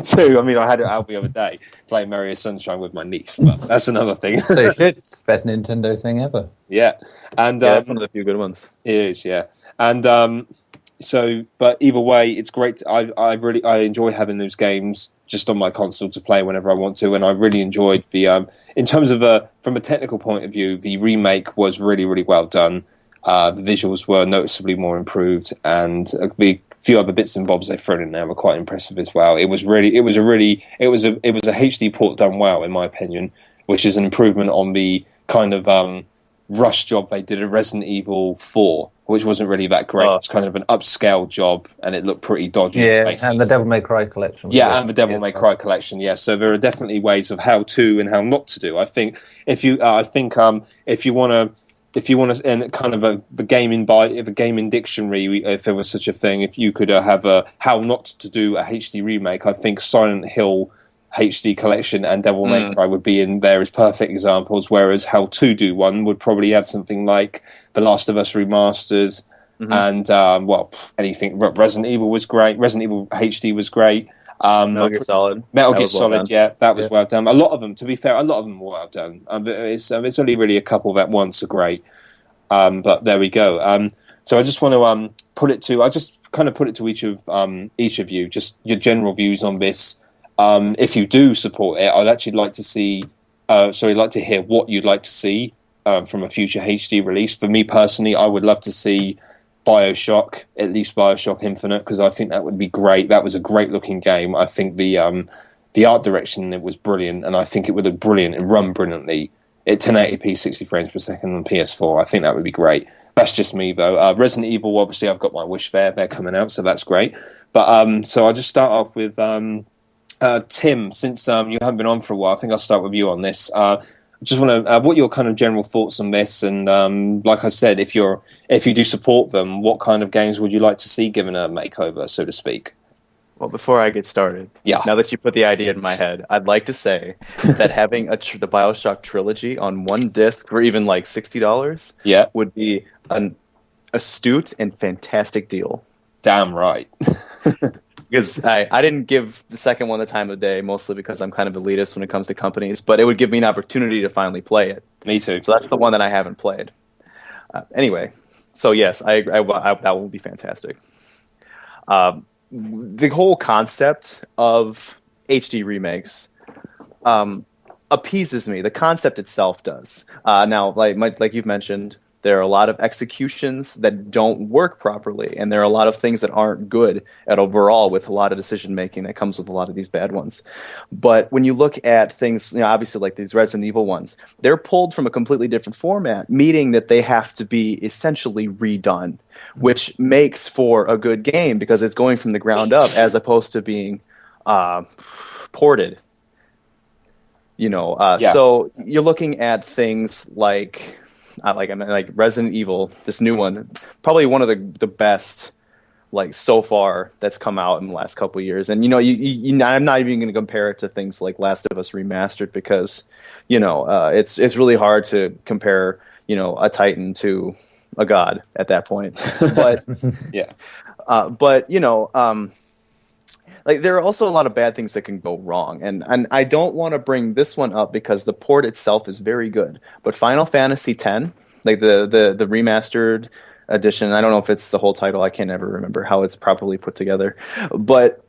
too, I mean, I had it out the other day playing Mario Sunshine with my niece, but that's another thing. So you should. It's the best Nintendo thing ever. Yeah, and that's one of the few good ones. It is, yeah, and but either way, it's great. I enjoy having those games just on my console to play whenever I want to, and I really enjoyed the in terms of from a technical point of view, the remake was really, really well done. The visuals were noticeably more improved, and the few other bits and bobs they thrown in there were quite impressive as well. It was a HD port done well, in my opinion, which is an improvement on the kind of rush job they did at Resident Evil 4, which wasn't really that great. It's kind of an upscale job, and it looked pretty dodgy. Yeah, and the Devil May Cry collection. Yeah, and the Devil May Cry collection. Yeah, so there are definitely ways of how to and how not to do. I think if you want to, and kind of a gaming dictionary, if there was such a thing, if you could have a how not to do a HD remake, I think Silent Hill HD collection and Devil May Cry would be in there as perfect examples, whereas how to do one would probably have something like The Last of Us remasters, and anything. Resident Evil was great. Resident Evil HD was great. Metal Gear Solid. Metal Gear Solid, that was well done. A lot of them, to be fair, were well done. It's only really a couple that once are great. But there we go. So I just want to put it to each of you, just your general views on this. If you do support it, I'd actually like to hear what you'd like to see from a future HD release. For me personally, I would love to see BioShock, at least BioShock Infinite, because I think that would be great. That was a great looking game. I think the art direction, it was brilliant, and I think it would look brilliant and run brilliantly at 1080p 60 frames per second on PS4. I think that would be great. That's just me though. Resident Evil, obviously I've got my wish there. They're coming out, so that's great. But so I'll just start off with Tim, since you haven't been on for a while. I think I'll start with you on this. Just want to what are your kind of general thoughts on this, and like I said, if you do support them, what kind of games would you like to see given a makeover, so to speak? Well, before I get started, now that you put the idea in my head, I'd like to say that having the BioShock trilogy on one disc for even like $60 would be an astute and fantastic deal. Damn right. Because I didn't give the second one the time of day, mostly because I'm kind of elitist when it comes to companies, but it would give me an opportunity to finally play it. Me too. So that's the one that I haven't played. Anyway, so yes, that will be fantastic. The whole concept of HD remakes appeases me. The concept itself does. Now, like you've mentioned, there are a lot of executions that don't work properly, and there are a lot of things that aren't good at overall with a lot of decision making that comes with a lot of these bad ones. But when you look at things, obviously like these Resident Evil ones, they're pulled from a completely different format, meaning that they have to be essentially redone, which makes for a good game because it's going from the ground up as opposed to being ported. So you're looking at things like Resident Evil, this new one, probably one of the best so far that's come out in the last couple of years. And I'm not even going to compare it to things like Last of Us Remastered because it's really hard to compare a Titan to a god at that point. But there are also a lot of bad things that can go wrong, and I don't want to bring this one up because the port itself is very good. But Final Fantasy X, like the remastered edition, I don't know if it's the whole title. I can't ever remember how it's properly put together, but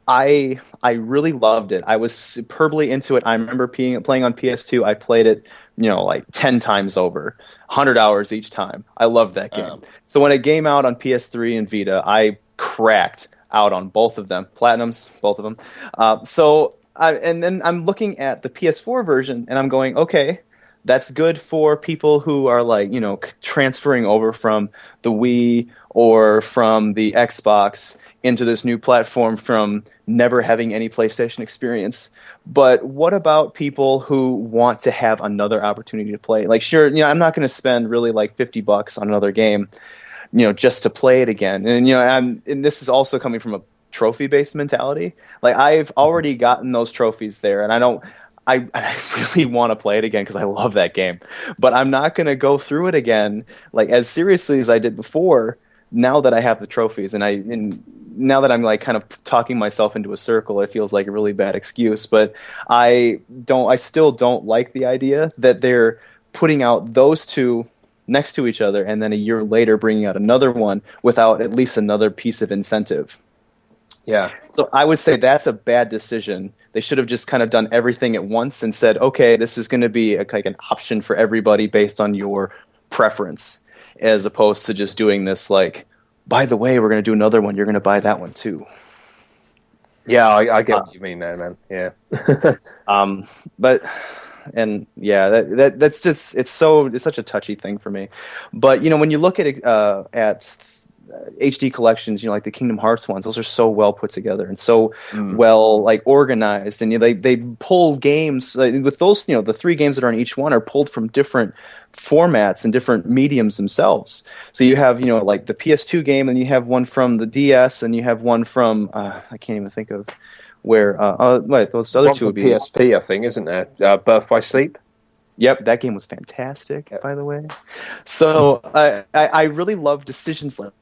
I really loved it. I was superbly into it. I remember playing on PS2. I played it like 10 times over, 100 hours each time. I love that game. So when it came out on PS3 and Vita, I cracked out on both of them, platinums, both of them. And then I'm looking at the PS4 version, and I'm going, okay, that's good for people who are like, transferring over from the Wii or from the Xbox into this new platform from never having any PlayStation experience. But what about people who want to have another opportunity to play? Like, sure, I'm not going to spend really like $50 on another game, just to play it again. And and this is also coming from a trophy-based mentality. Like, I've already gotten those trophies there, and I really want to play it again because I love that game. But I'm not going to go through it again like as seriously as I did before. Now that I have the trophies, and now that I'm like kind of talking myself into a circle, it feels like a really bad excuse. But I still don't like the idea that they're putting out those two next to each other, and then a year later bringing out another one without at least another piece of incentive. Yeah. So I would say that's a bad decision. They should have just kind of done everything at once and said, okay, this is going to be like an option for everybody based on your preference, as opposed to just doing this like, by the way, we're going to do another one. You're going to buy that one too. Yeah, I get what you mean there, man. Yeah. That's just it's such a touchy thing for me. But when you look at HD collections, like the Kingdom Hearts ones, those are so well put together and so well like organized, and they pull games with those. The 3 games that are in each one are pulled from different formats and different mediums themselves. So you have like the PS2 game, and you have one from the DS, and you have one from I can't even think of where. Wait, those other two would be PSP, I think, isn't there? Birth by Sleep. Yep, that game was fantastic, by the way. So I really love decisions like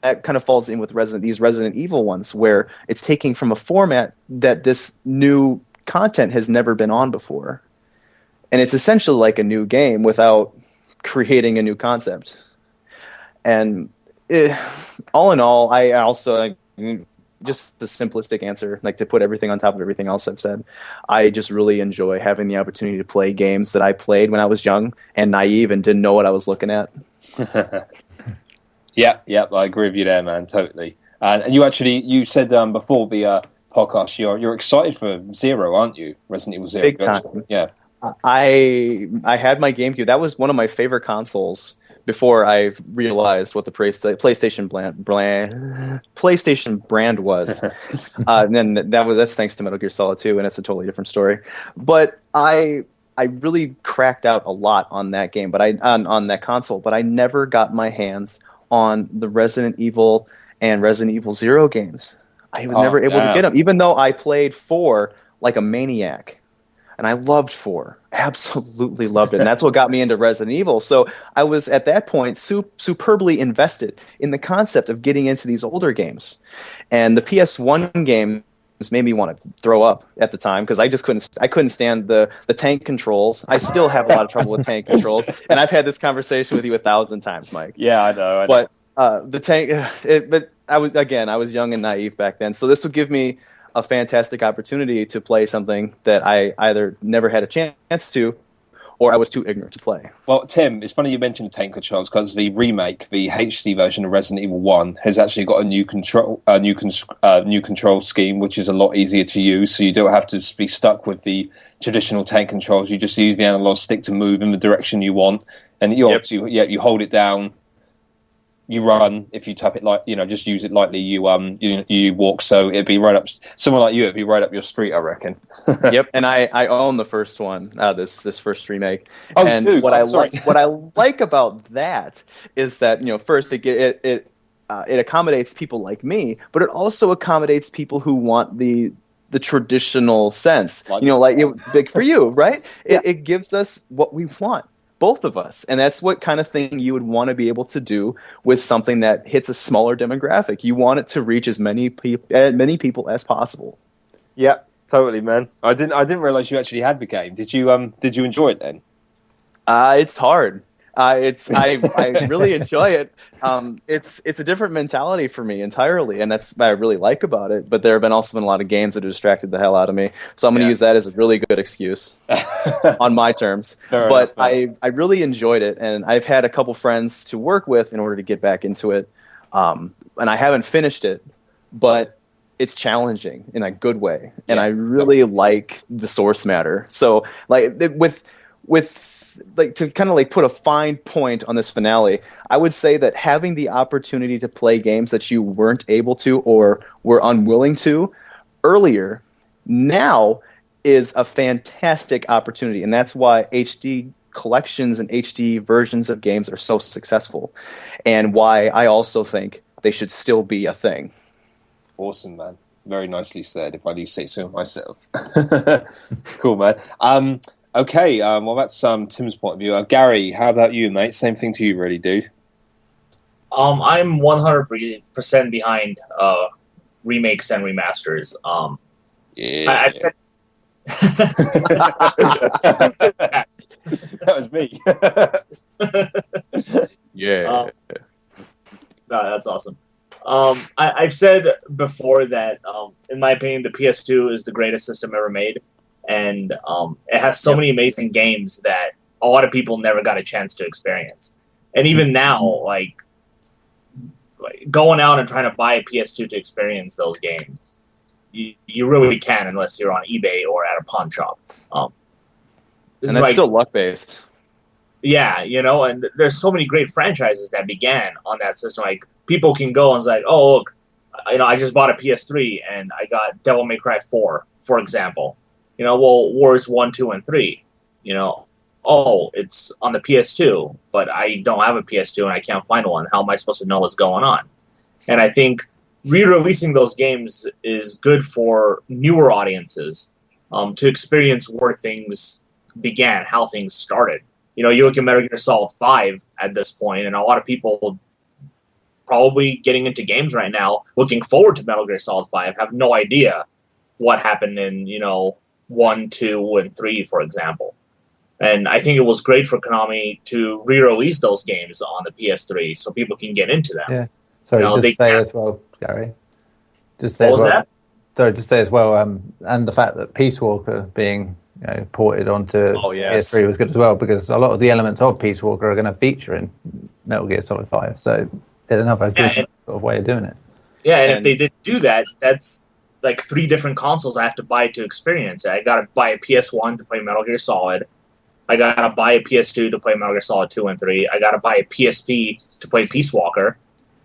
that. Kind of falls in with these Resident Evil ones, where it's taking from a format that this new content has never been on before. And it's essentially like a new game without creating a new concept. And all in all, I also, just the simplistic answer, like to put everything on top of everything else I've said, I just really enjoy having the opportunity to play games that I played when I was young and naive and didn't know what I was looking at. Yeah, I agree with you there, man, totally. And you said before the podcast, you're excited for Zero, aren't you? Resident Evil Zero. Big time. Yeah. I had my GameCube. That was one of my favorite consoles before I realized what the PlayStation brand was. And then that's thanks to Metal Gear Solid 2, and it's a totally different story. But I really cracked out a lot on that game, but on that console. But I never got my hands on the Resident Evil and Resident Evil Zero games. I was never able to get them, even though I played 4 like a maniac. And I loved 4, absolutely loved it. And that's what got me into Resident Evil. So I was, at that point, superbly invested in the concept of getting into these older games. And the PS1 games made me want to throw up at the time, because I couldn't stand the tank controls. I still have a lot of trouble with tank controls. And I've had this conversation with you 1,000 times, Mike. Yeah, I know. But the tank, but I was young and naive back then. So this would give me a fantastic opportunity to play something that I either never had a chance to, or I was too ignorant to play. Well, Tim, it's funny you mentioned the tank controls, because the remake, the HD version of Resident Evil 1, has actually got a new control scheme, which is a lot easier to use. So you don't have to be stuck with the traditional tank controls. You just use the analog stick to move in the direction you want, and you hold it down. You run. If you tap it just use it lightly. You walk. So it'd be right up. Someone like you, it'd be right up your street, I reckon. Yep. And I own the first one. This first remake. Oh, and dude, what I like about that is that first it accommodates people like me, but it also accommodates people who want the traditional sense. Like for you, right? Yeah. It gives us what we want. Both of us. And that's what kind of thing you would want to be able to do with something that hits a smaller demographic. You want it to reach as many people as possible. Yeah, totally, man. I didn't realize you actually had the game. Did you enjoy it then? It's hard. I really enjoy it. It's a different mentality for me entirely, and that's what I really like about it. But there have also been a lot of games that have distracted the hell out of me, so I'm going to use that as a really good excuse on my terms. But I really enjoyed it, and I've had a couple friends to work with in order to get back into it, and I haven't finished it, but it's challenging in a good way, and I really like the source matter. So like with like to kind of like put a fine point on this finale, I would say that having the opportunity to play games that you weren't able to or were unwilling to earlier now is a fantastic opportunity, and that's why HD collections and HD versions of games are so successful, and why I also think they should still be a thing. Awesome, man. Very nicely said, if I do say so myself. Cool, man. Okay, well, that's Tim's point of view. Garri, how about you, mate? Same thing to you, really, dude. I'm 100% behind remakes and remasters. Yeah. I've said that was me. Yeah. No, that's awesome. I've said before that, in my opinion, the PS2 is the greatest system ever made, and it has so many amazing games that a lot of people never got a chance to experience. And even now, like going out and trying to buy a PS2 to experience those games, you really can, unless you're on eBay or at a pawn shop. And that's still luck-based. Yeah, and there's so many great franchises that began on that system. Like, people can go and it's like, oh, look, I just bought a PS3 and I got Devil May Cry 4, for example. Well, Wars 1, 2, and 3. Oh, it's on the PS2, but I don't have a PS2 and I can't find one. How am I supposed to know what's going on? And I think re-releasing those games is good for newer audiences to experience where things began, how things started. You look at Metal Gear Solid 5 at this point, and a lot of people probably getting into games right now, looking forward to Metal Gear Solid 5, have no idea what happened in, 1, 2, and 3, for example. And I think it was great for Konami to re-release those games on the PS3 so people can get into them. Yeah. Sorry, just say as well, Garri. Just say what was that? Sorry, just say as well, and the fact that Peace Walker being ported onto PS3 was good as well, because a lot of the elements of Peace Walker are going to feature in Metal Gear Solid 5. So it's another good sort of way of doing it. Yeah, and if they did do that, that's like 3 different consoles I have to buy to experience it. I got to buy a PS1 to play Metal Gear Solid. I got to buy a PS2 to play Metal Gear Solid 2 and 3. I got to buy a PSP to play Peace Walker.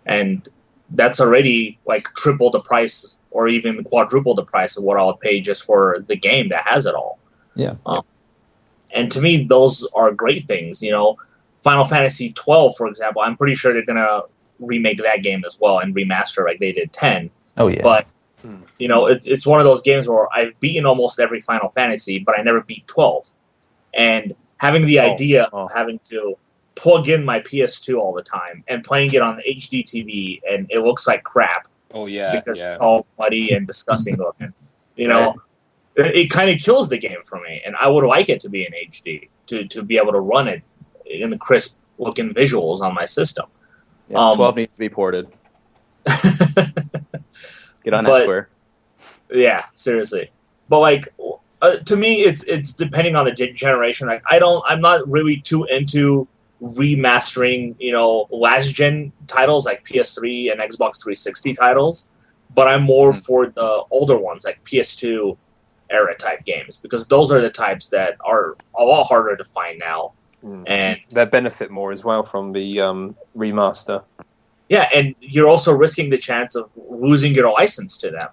And that's already like triple the price or even quadruple the price of what I'll pay just for the game that has it all. Yeah. And to me, those are great things. Final Fantasy 12, for example, I'm pretty sure they're going to remake that game as well and remaster like they did 10. Oh, yeah. But, it's one of those games where I've beaten almost every Final Fantasy, but I never beat 12. And having the idea of having to plug in my PS2 all the time and playing it on HD TV and it looks like crap. Oh, yeah. Because it's all muddy and disgusting looking. It kind of kills the game for me. And I would like it to be in HD to be able to run it in the crisp looking visuals on my system. Yeah, 12 needs to be ported. Get on that square. Yeah, seriously. But to me, it's depending on the generation. Like I'm not really too into remastering, last gen titles like PS3 and Xbox 360 titles, but I'm more for the older ones like PS2 era type games, because those are the types that are a lot harder to find now, and that benefit more as well from the remaster. Yeah, and you're also risking the chance of losing your license to them.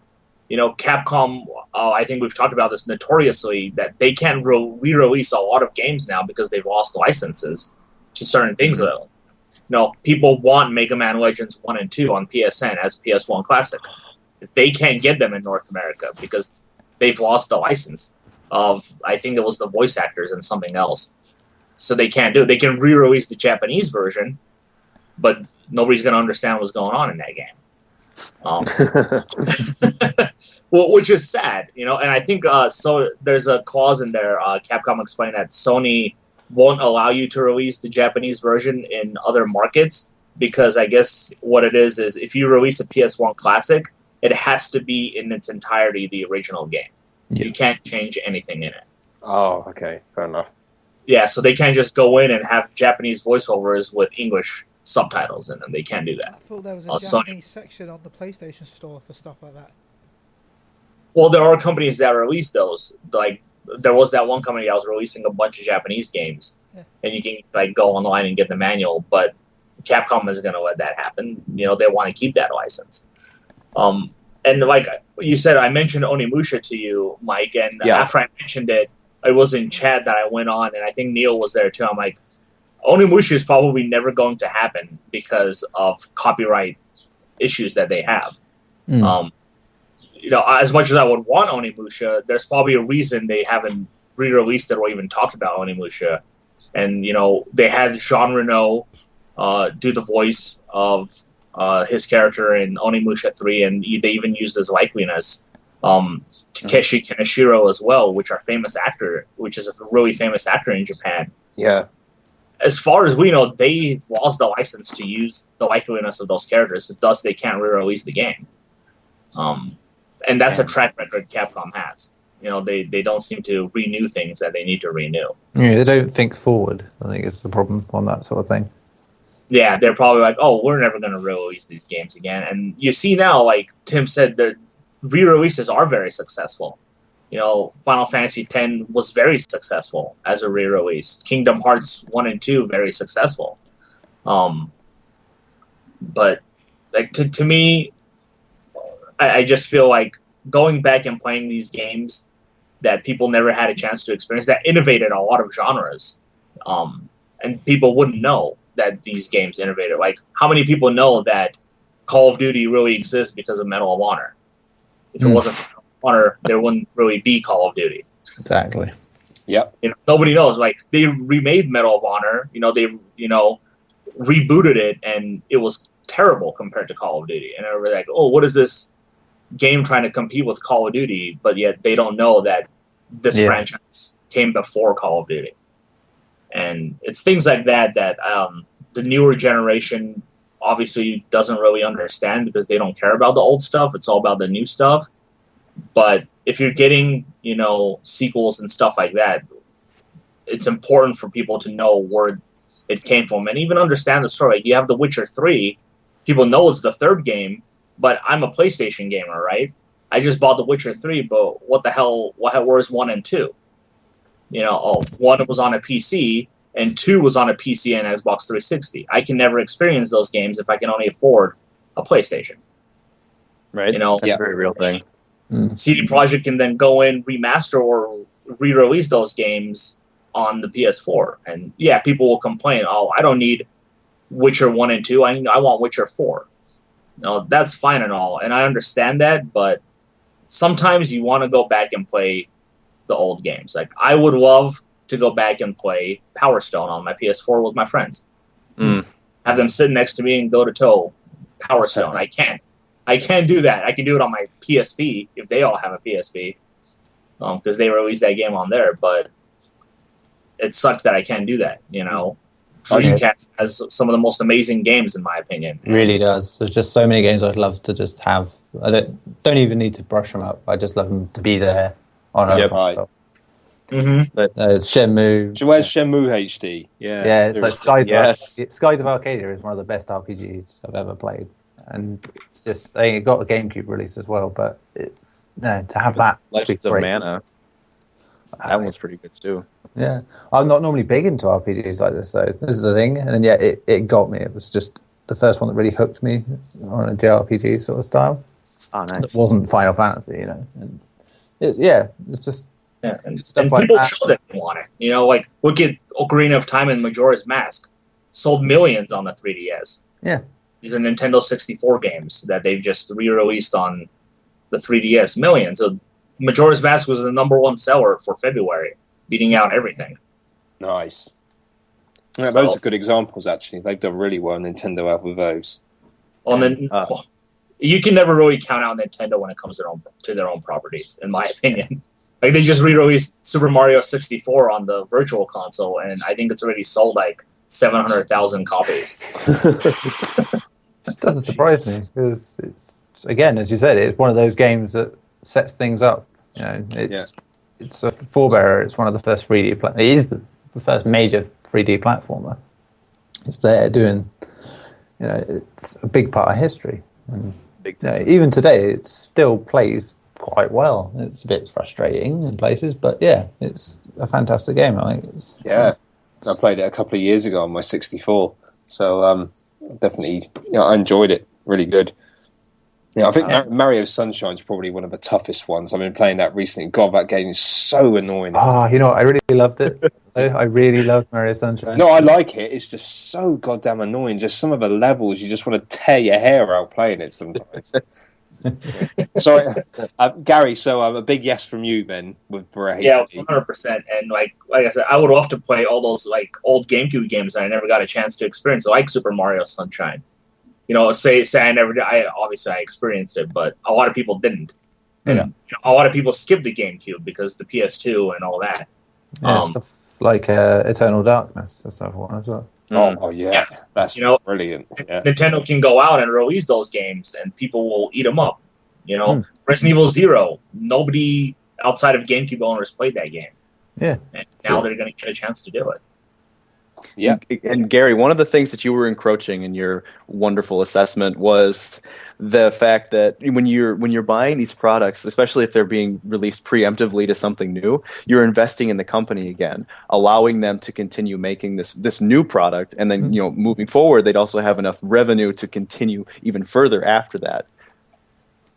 Capcom, I think we've talked about this notoriously, that they can't re-release a lot of games now because they've lost licenses to certain things. People want Mega Man Legends 1 and 2 on PSN as PS1 Classic. They can't get them in North America because they've lost the license of, I think it was the voice actors and something else. So they can't do it. They can re-release the Japanese version, but nobody's going to understand what's going on in that game. Well, which is sad, and I think so. There's a clause in there. Capcom explained that Sony won't allow you to release the Japanese version in other markets, because I guess what it is if you release a PS1 Classic, it has to be in its entirety the original game. Yeah. You can't change anything in it. Oh, okay, fair enough. Yeah, so they can't just go in and have Japanese voiceovers with English subtitles in them. They can't do I that. thought there was a Sony. Japanese section on the PlayStation Store for stuff like that. Well, there are companies that release those. Like, there was that one company that was releasing a bunch of Japanese games, and you can like go online and get the manual. But Capcom isn't going to let that happen. You know, they want to keep that license. And like you said, I mentioned Onimusha to you, Mike, and after I mentioned it, it was in chat that I went on, and I think Neil was there too. I'm like, Onimusha is probably never going to happen because of copyright issues that they have. You know, as much as I would want Onimusha, there's probably a reason they haven't re-released it or even talked about Onimusha. And, you know, they had Jean Reno do the voice of his character in Onimusha 3, and they even used his likeliness. Takeshi Kaneshiro as well, which is a really famous actor in Japan. Yeah. As far as we know, they've lost the license to use the likeliness of those characters, thus they can't re-release the game. And that's a track record Capcom has. You know, they don't seem to renew things that they need to renew. Yeah, they don't think forward. I think it's the problem on that sort of thing. Yeah, they're probably like, oh, we're never going to re-release these games again. And you see now, like Tim said, the re-releases are very successful. You know, Final Fantasy X was very successful as a re-release. Kingdom Hearts 1 and 2, very successful. But like to me, I just feel like going back and playing these games that people never had a chance to experience, that innovated a lot of genres, and people wouldn't know that these games innovated. Like, how many people know that Call of Duty really exists because of Medal of Honor? If it wasn't for Medal of Honor, there wouldn't really be Call of Duty. Exactly. Yep. You know, nobody knows. Like, they remade Medal of Honor. You know, they rebooted it, and it was terrible compared to Call of Duty. And they were like, oh, what is this game trying to compete with Call of Duty? But yet they don't know that this franchise came before Call of Duty. And it's things like that the newer generation obviously doesn't really understand, because they don't care about the old stuff. It's all about the new stuff. But if you're getting, you know, sequels and stuff like that, it's important for people to know where it came from and even understand the story. Like, you have The Witcher 3. People know it's the third game, but I'm a PlayStation gamer, right? I just bought The Witcher 3, but what the hell? Where's 1 and 2? You know, 1 was on a PC, and 2 was on a PC and Xbox 360. I can never experience those games if I can only afford a PlayStation. Right? You know, that's a very real thing. CD Projekt can then go in, remaster or re-release those games on the PS4. And yeah, people will complain, oh, I don't need Witcher 1 and 2. I want Witcher 4. No, that's fine and all, and I understand that, but sometimes you want to go back and play the old games. Like, I would love to go back and play Power Stone on my PS4 with my friends. Have them sit next to me and go to toe Power Stone. I can't do that. I can do it on my PSP if they all have a PSP, because they released that game on there. But it sucks that I can't do that. You know, Dreamcast has some of the most amazing games, in my opinion. It really does. There's just so many games I'd love to just have. I don't even need to brush them up. I just love them to be there on a console. Shenmue. So where's Shenmue HD? Yeah, it's like Skies of Arcadia is one of the best RPGs I've ever played, and it's just, I think it got a GameCube release as well. But it's to have that. Legends of Mana. That one was pretty good too. Yeah, I'm not normally big into RPGs like this though. This is the thing, and then it got me. It was just the first one that really hooked me on a JRPG sort of style. Oh, nice. It wasn't Final Fantasy, you know. And it's just. Yeah, and people showed that they want it. You know, like, look at Ocarina of Time and Majora's Mask. Sold millions on the 3DS. Yeah. These are Nintendo 64 games that they've just re-released on the 3DS. Millions. So Majora's Mask was the #1 seller for February, beating out everything. Nice. Yeah, those are good examples, actually. They've done really well, Nintendo, out with those. Well, then, you can never really count out Nintendo when it comes to their own properties, in my opinion. Like they just re-released Super Mario 64 on the Virtual Console, and I think it's already sold like 700,000 copies. It doesn't surprise me because it's, again, as you said, it's one of those games that sets things up. You know, it's a forebearer. It's one of the first 3D. It is the first major 3D platformer. It's there doing. You know, it's a big part of history. And, even today, it still plays quite well. It's a bit frustrating in places, but yeah, it's a fantastic game. I think. I played it a couple of years ago on my 64, so definitely, I enjoyed it. Really good. I think Mario Sunshine is probably one of the toughest ones. I've been playing that recently. God, that game is so annoying. I really loved it. I really loved Mario Sunshine. No, I like it. It's just so goddamn annoying. Just some of the levels, you just want to tear your hair out playing it sometimes. Sorry, Garri. So a big yes from you then for a Yeah, 100%. And like I said, I would love to play all those like old GameCube games that I never got a chance to experience, like Super Mario Sunshine. Say I never did. Obviously I experienced it, but a lot of people didn't. And a lot of people skipped the GameCube because the PS2 and all that. Yeah, stuff like Eternal Darkness. That's another one as well. Oh yeah, that's brilliant. Yeah. Nintendo can go out and release those games, and people will eat them up. Resident Evil 0. Nobody outside of GameCube owners played that game. Yeah, and now they're going to get a chance to do it. Yeah, and Garri, one of the things that you were encroaching in your wonderful assessment was the fact that when you're buying these products, especially if they're being released preemptively to something new, you're investing in the company again, allowing them to continue making this new product, and then moving forward, they'd also have enough revenue to continue even further after that.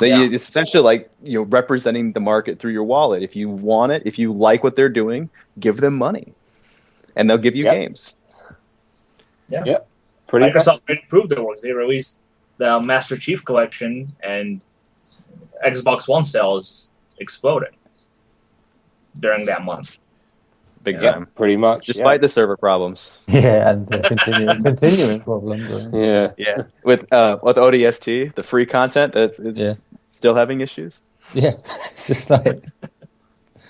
It's essentially like representing the market through your wallet. If you want it, if you like what they're doing, give them money, and they'll give you games. Yeah. Microsoft proved their work. They released the Master Chief Collection, and Xbox One sales exploded during that month. Big time. Pretty much. Despite the server problems. Yeah, and the continuing problems. Yeah. With ODST, the free content that's still having issues. Yeah, it's just like.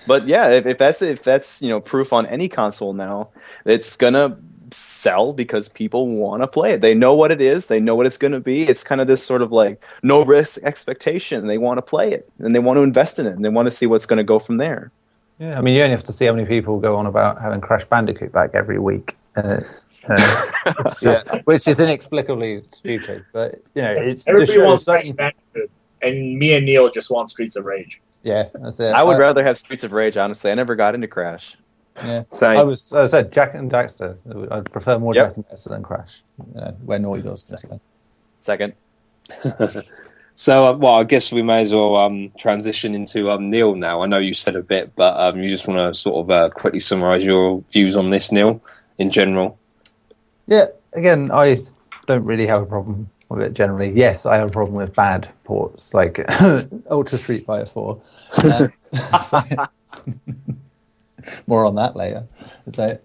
But yeah, if that's proof on any console now, it's gonna sell because people want to play it. They know what it is. They know what it's going to be. It's kind of this sort of like no risk expectation. They want to play it and they want to invest in it and they want to see what's going to go from there. Yeah, I mean, you only have to see how many people go on about having Crash Bandicoot back every week, which is inexplicably stupid. But it's everybody wants Crash Bandicoot, and me and Neil just want Streets of Rage. Yeah, that's it. I would rather have Streets of Rage. Honestly, I never got into Crash. Yeah, I said Jack and Daxter. I'd prefer more Jack and Daxter than Crash. Where Naughty Dog's concerned. Second. So, I guess we may as well transition into Neil now. I know you said a bit, but you just want to sort of quickly summarise your views on this, Neil, in general. Yeah, again, I don't really have a problem with it generally. Yes, I have a problem with bad ports, like Ultra Street Fighter 4. More on that later. So,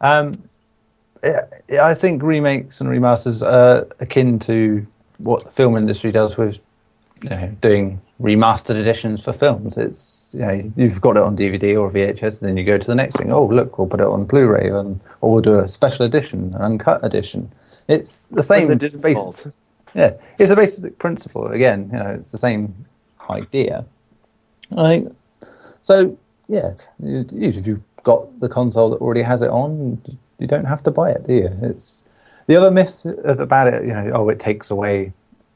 I think remakes and remasters are akin to what the film industry does with doing remastered editions for films. It's you've got it on DVD or VHS, and then you go to the next thing. Oh, look, we'll put it on Blu-ray, or we'll do a special edition, an uncut edition. It's the same basic. Yeah, it's a basic principle. Again, it's the same idea. I think so. Yeah, if you've got the console that already has it on, you don't have to buy it, do you? It's the other myth about it. It takes away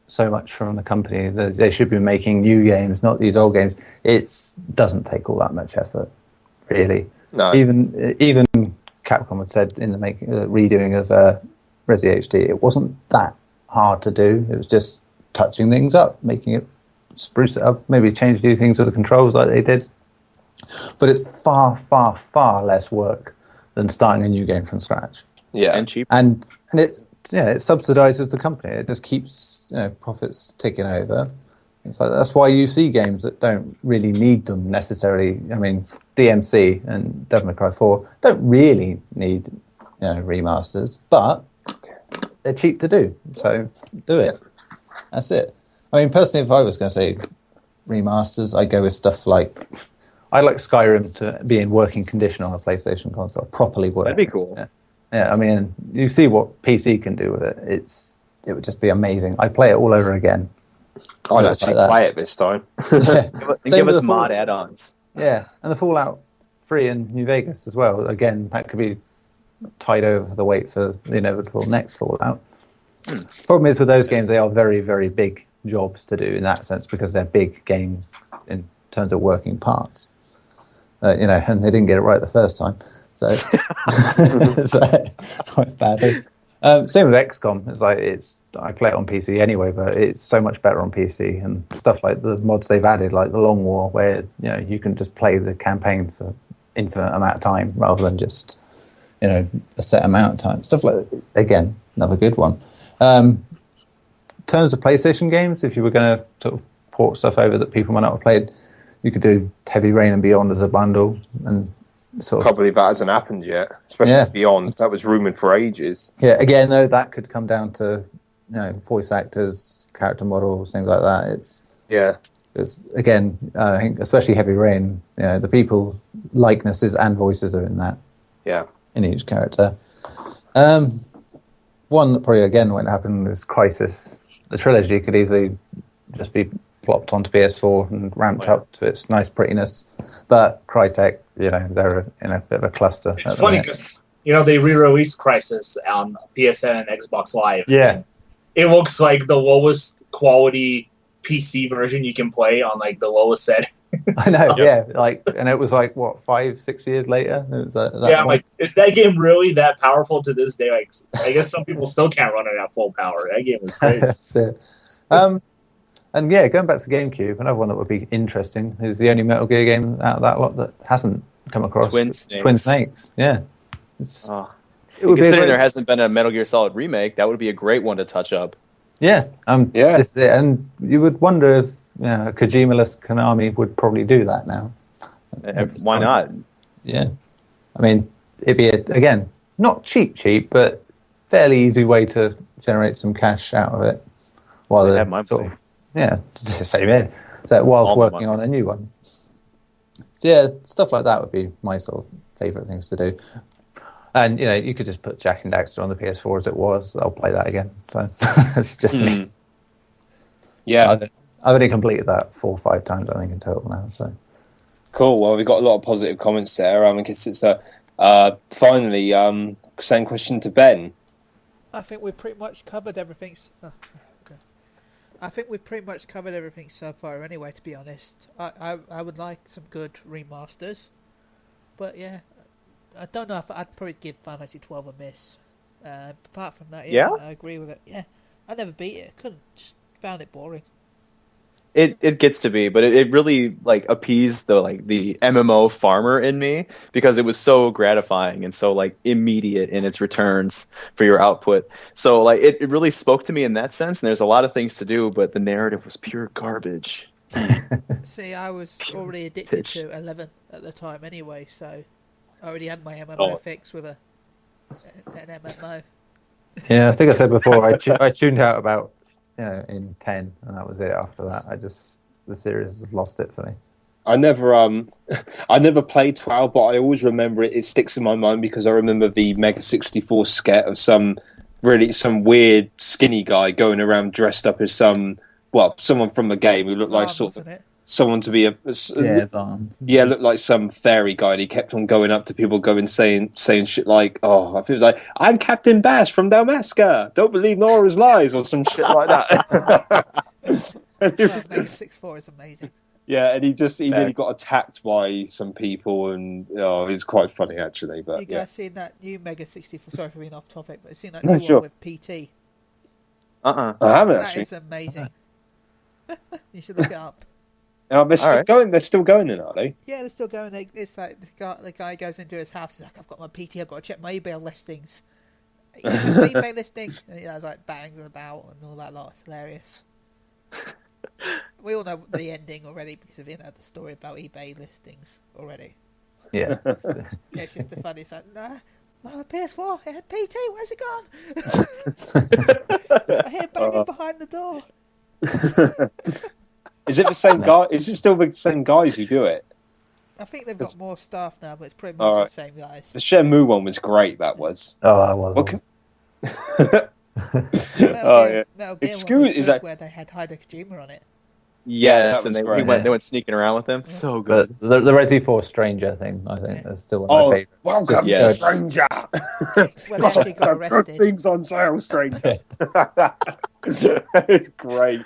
so much from the company. They should be making new games, not these old games. It doesn't take all that much effort, really. No. Even Capcom had said in the redoing of Resi HD, it wasn't that hard to do. It was just touching things up, making it spruce it up, maybe change a few things with the controls like they did. But it's far, far, far less work than starting a new game from scratch. Yeah, and cheap. And it subsidizes the company. It just keeps profits ticking over. It's like that's why you see games that don't really need them necessarily. I mean, DMC and Devil May Cry 4 don't really need remasters, but they're cheap to do. So do it. That's it. I mean, personally, if I was going to say remasters, I go with stuff like. I'd like Skyrim to be in working condition on a PlayStation console, properly working. That'd be cool. Yeah, I mean, you see what PC can do with it. It would just be amazing. I'd play it all over again. I'd actually play it this time. Yeah. Give us mod add-ons. Yeah, and the Fallout 3 in New Vegas as well. Again, that could be tied over the wait for the inevitable next Fallout. Problem is with those games, they are very, very big jobs to do in that sense because they're big games in terms of working parts. And they didn't get it right the first time. So, quite badly. Same with XCOM. I play it on PC anyway, but it's so much better on PC and stuff like the mods they've added, like the Long War, where you can just play the campaign for infinite amount of time rather than just a set amount of time. Stuff like that. Again, another good one. In terms of PlayStation games, if you were going to sort of port stuff over that people might not have played, you could do Heavy Rain and Beyond as a bundle and Probably that hasn't happened yet, especially Beyond. That was rumoured for ages. Yeah, again, though, that could come down to voice actors, character models, things like that. Because again, I think especially Heavy Rain, the people's likenesses and voices are in that. Yeah. In each character. One that probably again won't happen is Crisis. The trilogy could easily just be plopped onto PS4 and ramped up to its nice prettiness. But Crytek, they're in a bit of a cluster. It's funny because they re-released Crisis on PSN and Xbox Live. Yeah. It looks like the lowest quality PC version you can play on like the lowest setting. I know, yeah. And it was like what, 5-6 years later? It was I'm like, is that game really that powerful to this day? Like, I guess some people still can't run it at full power. That game was crazy. That's it. And yeah, going back to GameCube, another one that would be interesting is the only Metal Gear game out of that lot that hasn't come across. Twin Snakes. Twin Snakes, yeah. It would considering there hasn't been a Metal Gear Solid remake, that would be a great one to touch up. Yeah, yeah. This is it. And you would wonder if Kojima-less Konami would probably do that now. Why not? Yeah, I mean, it'd be again not cheap, but fairly easy way to generate some cash out of it. While they have my money. Same here. So whilst working on a new one. So yeah, stuff like that would be my sort of favourite things to do. And you could just put Jack and Daxter on the PS4 as it was. I'll play that again. So it's just me. Yeah, I've only completed that 4 or 5 times, I think, in total now. So cool. Well, we got a lot of positive comments there. I guess it's finally same question to Ben. I think we've pretty much covered everything. I think we've pretty much covered everything so far. Anyway, to be honest, I would like some good remasters, but yeah. I don't know if I'd probably give Final Fantasy 12 a miss. Apart from that, I agree with it. Yeah, I never beat it. Just found it boring. It gets to be, but it really appeased the MMO farmer in me because it was so gratifying and so immediate in its returns for your output. So it really spoke to me in that sense. And there's a lot of things to do, but the narrative was pure garbage. See, I was already addicted to 11 at the time anyway, so. I already had my MMO fix with an MMO. Yeah, I think I said before, I tuned out about in 10, and that was it. After that, the series has lost it for me. I never played 12, but I always remember it. It sticks in my mind because I remember the Mega 64 sket of some weird skinny guy going around dressed up as someone from the game who looked like someone to be looked like some fairy guy. And he kept on going up to people, saying shit like, "Oh," I think it was like, "I'm Captain Bash from Dalmasca. Don't believe Nora's lies," or some shit like that. Mega 64 is amazing. Yeah, and he nearly got attacked by some people, and it's quite funny actually. But you guys seen that new Mega 64? Sorry for being off topic, but seen that new one with PT? I haven't actually. That is amazing. You should look it up. They're still going. They're still going, then, are they? Yeah, they're still going. It's like the guy goes into his house. He's like, "I've got my PT. I've got to check my eBay listings." eBay listings, and there's bangs about and all that lot. It's hilarious. We all know the ending already because of the story about eBay listings already. Yeah. It's just the funny. It's like, nah, my PS4 it had PT. Where's it gone? I hear banging behind the door. Is it the same guy? Is it still the same guys who do it? I think they've got more staff now, but it's pretty All much right. the same guys. The Shenmue one was great. That was. Oh, that was. What can... Metal Gear Excuse- one was is good, that- where they had Hideo Kojima on it. Yes, that and was great, they went sneaking around with him. Yeah. So good. But the Resi 4 Stranger thing, I think, is still one of my favorites. welcome, Yes. stranger. When they actually got arrested. Things on sale, stranger. It's great.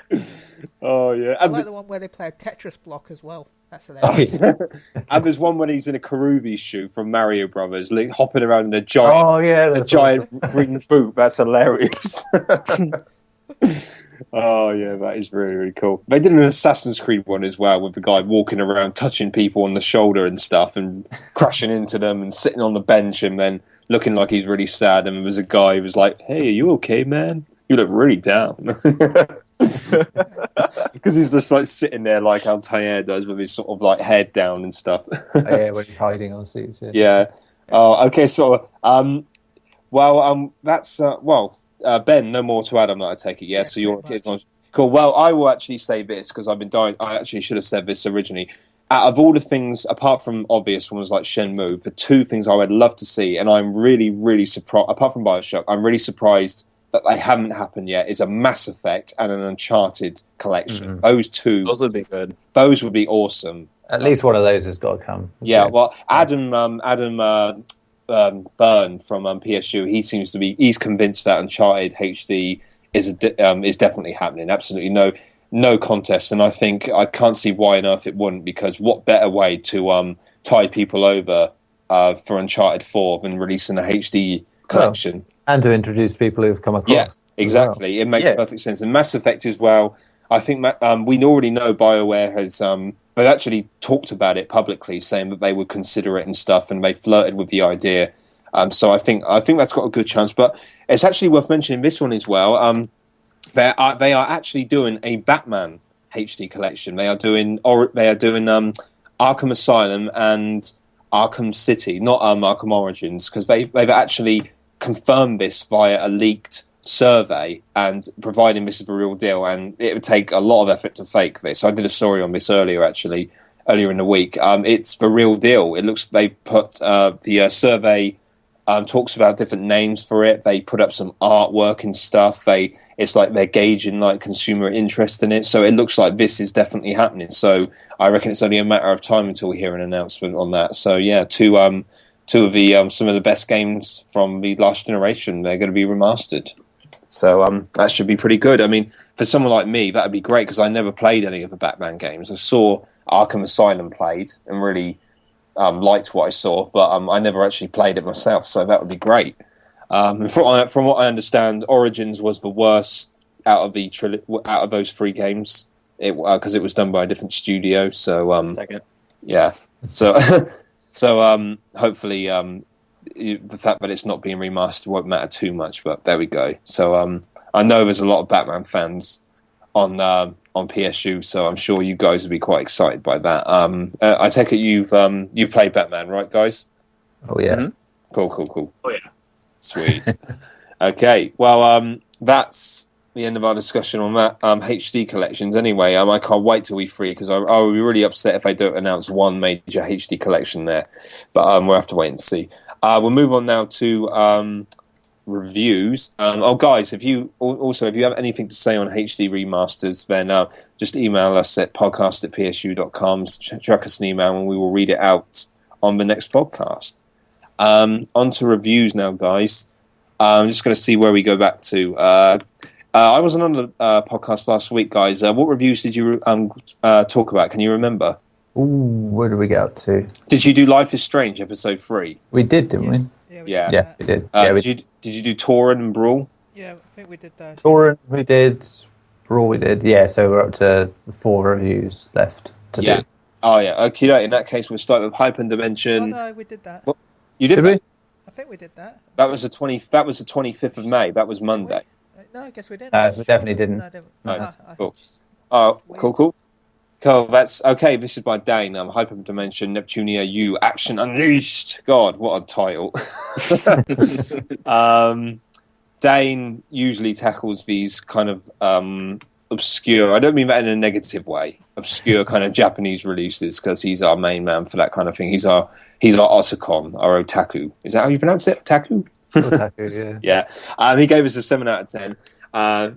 Oh yeah, I and, like the one where they play a Tetris block as well. That's Oh, hilarious. yeah. And there's one when he's in a Karubi shoe from Mario Brothers, like, hopping around in a giant, Oh, yeah. a that's giant green boot. That's hilarious. Oh yeah, that is really, really cool. They did an Assassin's Creed one as well, with the guy walking around touching people on the shoulder and stuff, and crashing into them, and sitting on the bench, and then looking like he's really sad. And there was a guy who was like, "Hey, are you okay, man? You look really down." Because he's just like sitting there like Altair does, with his sort of like head down and stuff. Oh, yeah, when he's hiding on the seats. Yeah. Yeah. Oh, okay. So, that's Ben. No more to add on that. I take it. Yeah. Yeah, So you're pretty much. cool. Well, I will actually say this because I've been dying. I actually should have said this originally. Out of all the things, apart from obvious ones like Shenmue, the two things I would love to see, and I'm really, really surprised. Apart from Bioshock, I'm really surprised that they haven't happened yet. Is a Mass Effect and an Uncharted collection. Those two. Those would be good. Those would be awesome. At least one of those has got to come. Yeah, well, Adam Byrne from PSU, he's convinced that Uncharted HD is definitely happening. Absolutely no contest, and I can't see why on earth it wouldn't, because what better way to tie people over for Uncharted 4 than releasing a HD collection? And to introduce people who've come across. Yeah, exactly. It makes perfect sense. And Mass Effect as well. I think we already know BioWare has. They've actually talked about it publicly, saying that they would consider it and stuff, and they flirted with the idea. So I think that's got a good chance. But it's actually worth mentioning this one as well. They are actually doing a Batman HD collection. They are doing Arkham Asylum and Arkham City, not Arkham Origins, because they've actually confirmed this via a leaked survey, and providing this is the real deal, and it would take a lot of effort to fake this. I did a story on this earlier in the week. It's the real deal. It looks, they put the survey talks about different names for it. They put up some artwork and stuff. It's like they're gauging like consumer interest in it, so it looks like this is definitely happening. So I reckon it's only a matter of time until we hear an announcement on that. So yeah, two of the some of the best games from the last generation, they're going to be remastered. So that should be pretty good. I mean, for someone like me, that would be great, because I never played any of the Batman games. I saw Arkham Asylum played and really liked what I saw, but I never actually played it myself, so that would be great. From what I understand, Origins was the worst out of those three games, because it was done by a different studio. So Second. yeah, so so hopefully the fact that it's not being remastered won't matter too much. But there we go. So I know there's a lot of Batman fans on PSU, so I'm sure you guys will be quite excited by that. I take it you've played Batman, right, guys? Oh, yeah. Mm-hmm. Cool. Oh, yeah. Sweet. Okay, well, that's the end of our discussion on that HD collections. Anyway, I can't wait till we're free, because I will be really upset if they don't announce one major HD collection there. But we'll have to wait and see. We'll move on now to reviews. Guys, if you have anything to say on HD remasters, then just email us at podcast@psu.com. Chuck us an email, and we will read it out on the next podcast. On to reviews now, guys. I'm just going to see where we go back to. I wasn't on the podcast last week, guys. What reviews did you talk about? Can you remember? Ooh, where did we get up to? Did you do Life is Strange episode 3? We did, didn't we? Yeah. Yeah, we did. Did you do Torrent and Brawl? Yeah, I think we did that. Torrent, we did. Brawl, we did. Yeah, so we're up to 4 reviews left to do. Oh, yeah. Okay, in that case, we'll start with Hyperdimension. Oh, no, we did that. What? You did Did that? we? I think we did that. That was the 25th of May. That was Monday. No, I guess we didn't. No, we definitely didn't. No, I didn't. No, I cool. just- Oh, Weird. cool. Cool, that's okay. This is by Dane. Hyperdimension Neptunia U Action Unleashed. God, what a title. Dane usually tackles these kind of obscure. I don't mean that in a negative way. Obscure kind of Japanese releases, because he's our main man for that kind of thing. He's our otakon, our otaku. Is that how you pronounce it? Otaku? Otaku, yeah. Yeah. He gave us a 7 out of 10.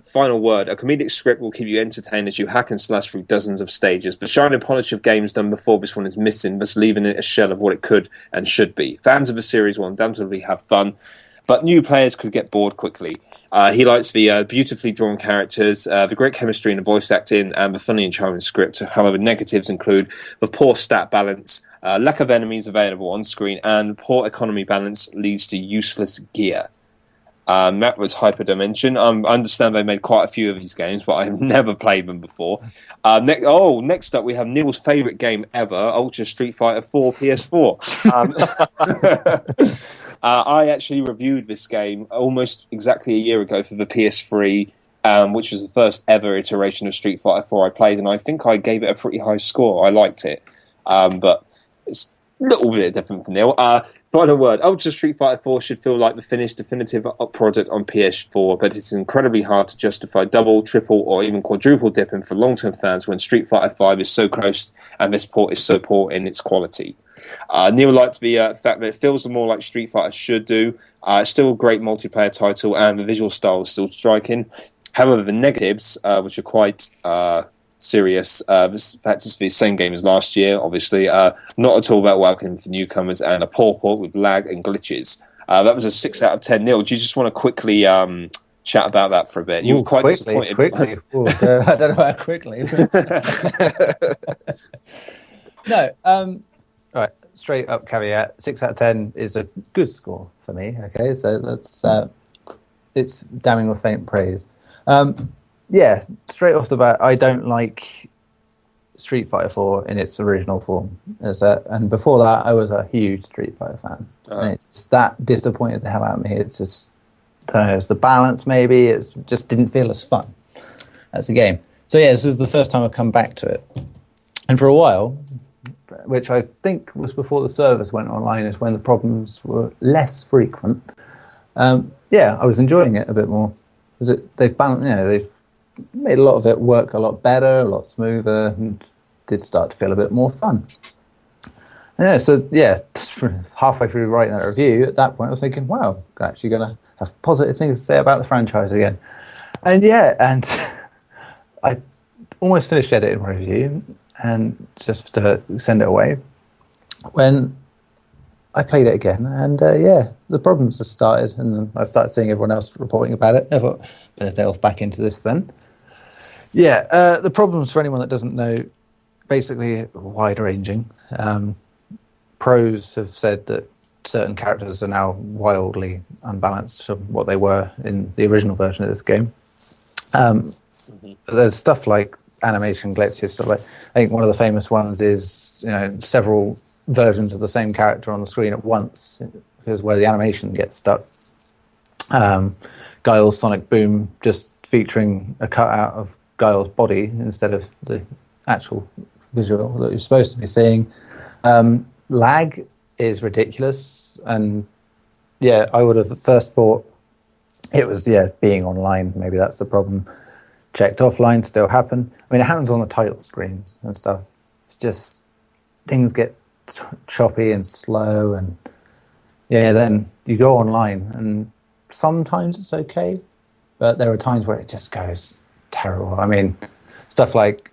Final word: a comedic script will keep you entertained as you hack and slash through dozens of stages. The shine and polish of games done before this one is missing, thus leaving it a shell of what it could and should be. Fans of the series will undoubtedly have fun, but new players could get bored quickly. He likes the beautifully drawn characters, the great chemistry in the voice acting, and the funny and charming script. However, negatives include the poor stat balance, lack of enemies available on screen, and poor economy balance leads to useless gear. That was Hyperdimension. I understand they made quite a few of these games, but I've never played them before. Next up we have Neil's favourite game ever, Ultra Street Fighter 4 PS4. I actually reviewed this game almost exactly a year ago for the PS3, which was the first ever iteration of Street Fighter 4 I played, and I think I gave it a pretty high score. I liked it, but it's a little bit different from Neil. Final word: Ultra Street Fighter 4 should feel like the finished definitive product on PS4, but it's incredibly hard to justify double, triple, or even quadruple dipping for long-term fans when Street Fighter 5 is so close and this port is so poor in its quality. Neil liked the fact that it feels more like Street Fighter should do. It's still a great multiplayer title, and the visual style is still striking. However, the negatives, which are quite serious, this fact is the same game as last year, obviously, not at all that welcoming for newcomers, and a poor port with lag and glitches. That was a 6 out of 10. Neil, do you just want to quickly chat about that for a bit? You were quite disappointed. Quickly. Ooh, I don't know how quickly. No, all right, straight up caveat, 6 out of 10 is a good score for me, okay? So that's, it's damning with faint praise. Yeah, straight off the bat, I don't like Street Fighter 4 in its original form. And before that, I was a huge Street Fighter fan. And it's that disappointed the hell out of me. It's just, I don't know, it's the balance maybe. It just didn't feel as fun as a game. So yeah, this is the first time I've come back to it. And for a while, which I think was before the servers went online, is when the problems were less frequent. Yeah, I was enjoying it a bit more. They've balanced, they've made a lot of it work a lot better, a lot smoother, and did start to feel a bit more fun. Yeah, so yeah, halfway through writing that review, at that point I was thinking, wow, I'm actually going to have positive things to say about the franchise again. And yeah, and I almost finished editing my review, and just to send it away, when I played it again, and yeah, the problems have started, and then I started seeing everyone else reporting about it. I thought, better delve back into this then. Yeah, the problems, for anyone that doesn't know, basically wide-ranging. Pros have said that certain characters are now wildly unbalanced from what they were in the original version of this game. There's stuff like animation glitches, stuff like, I think one of the famous ones is, several versions of the same character on the screen at once, because where the animation gets stuck. Guile's Sonic Boom just featuring a cutout of Guile's body instead of the actual visual that you're supposed to be seeing. Lag is ridiculous, and yeah, I would have first thought it was being online. Maybe that's the problem. Checked offline, still happen. I mean, it happens on the title screens and stuff. Just things get choppy and slow, and yeah, then you go online and sometimes it's okay, but there are times where it just goes terrible. I mean, stuff like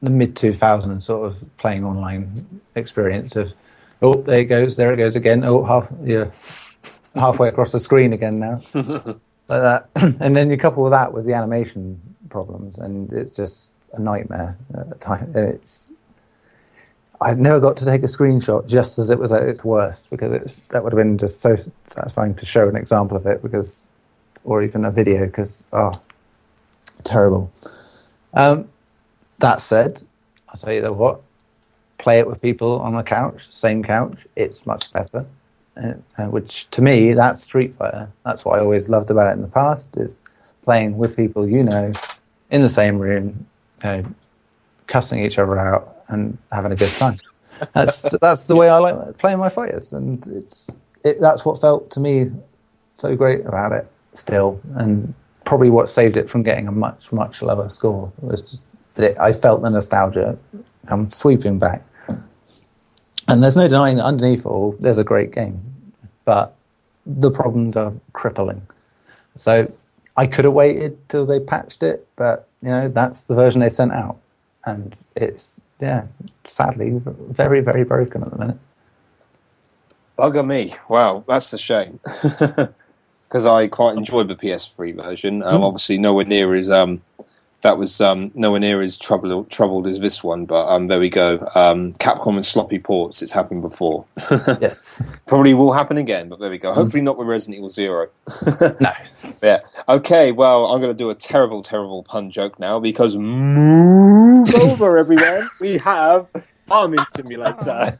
the mid-2000s sort of playing online experience of, oh, there it goes again, halfway across the screen again now. Like that. And then you couple that with the animation problems, and it's just a nightmare at the time. I've never got to take a screenshot just as it was at its worst, because that would have been just so satisfying to show an example of it, or even a video, because terrible. That said, I'll tell you what, play it with people on the couch, same couch, it's much better. Which to me, that's Street Fighter. That's what I always loved about it in the past, is playing with people in the same room, cussing each other out and having a good time. That's the way I like playing my fighters, and that's what felt to me so great about it still. And probably what saved it from getting a much lower score. It was just that I felt the nostalgia come sweeping back. And there's no denying that underneath it all, there's a great game, but the problems are crippling. So I could have waited till they patched it, but that's the version they sent out, and it's sadly very, very broken at the minute. Bugger me! Wow, that's a shame. Because I quite enjoyed the PS3 version. Obviously, nowhere near as nowhere near as troubled as this one. But there we go. Capcom and sloppy ports. It's happened before. Yes, probably will happen again. But there we go. Hopefully not with Resident Evil 0. No. Yeah. Okay. Well, I'm going to do a terrible pun joke now because move over, everyone. We have Farming Simulator.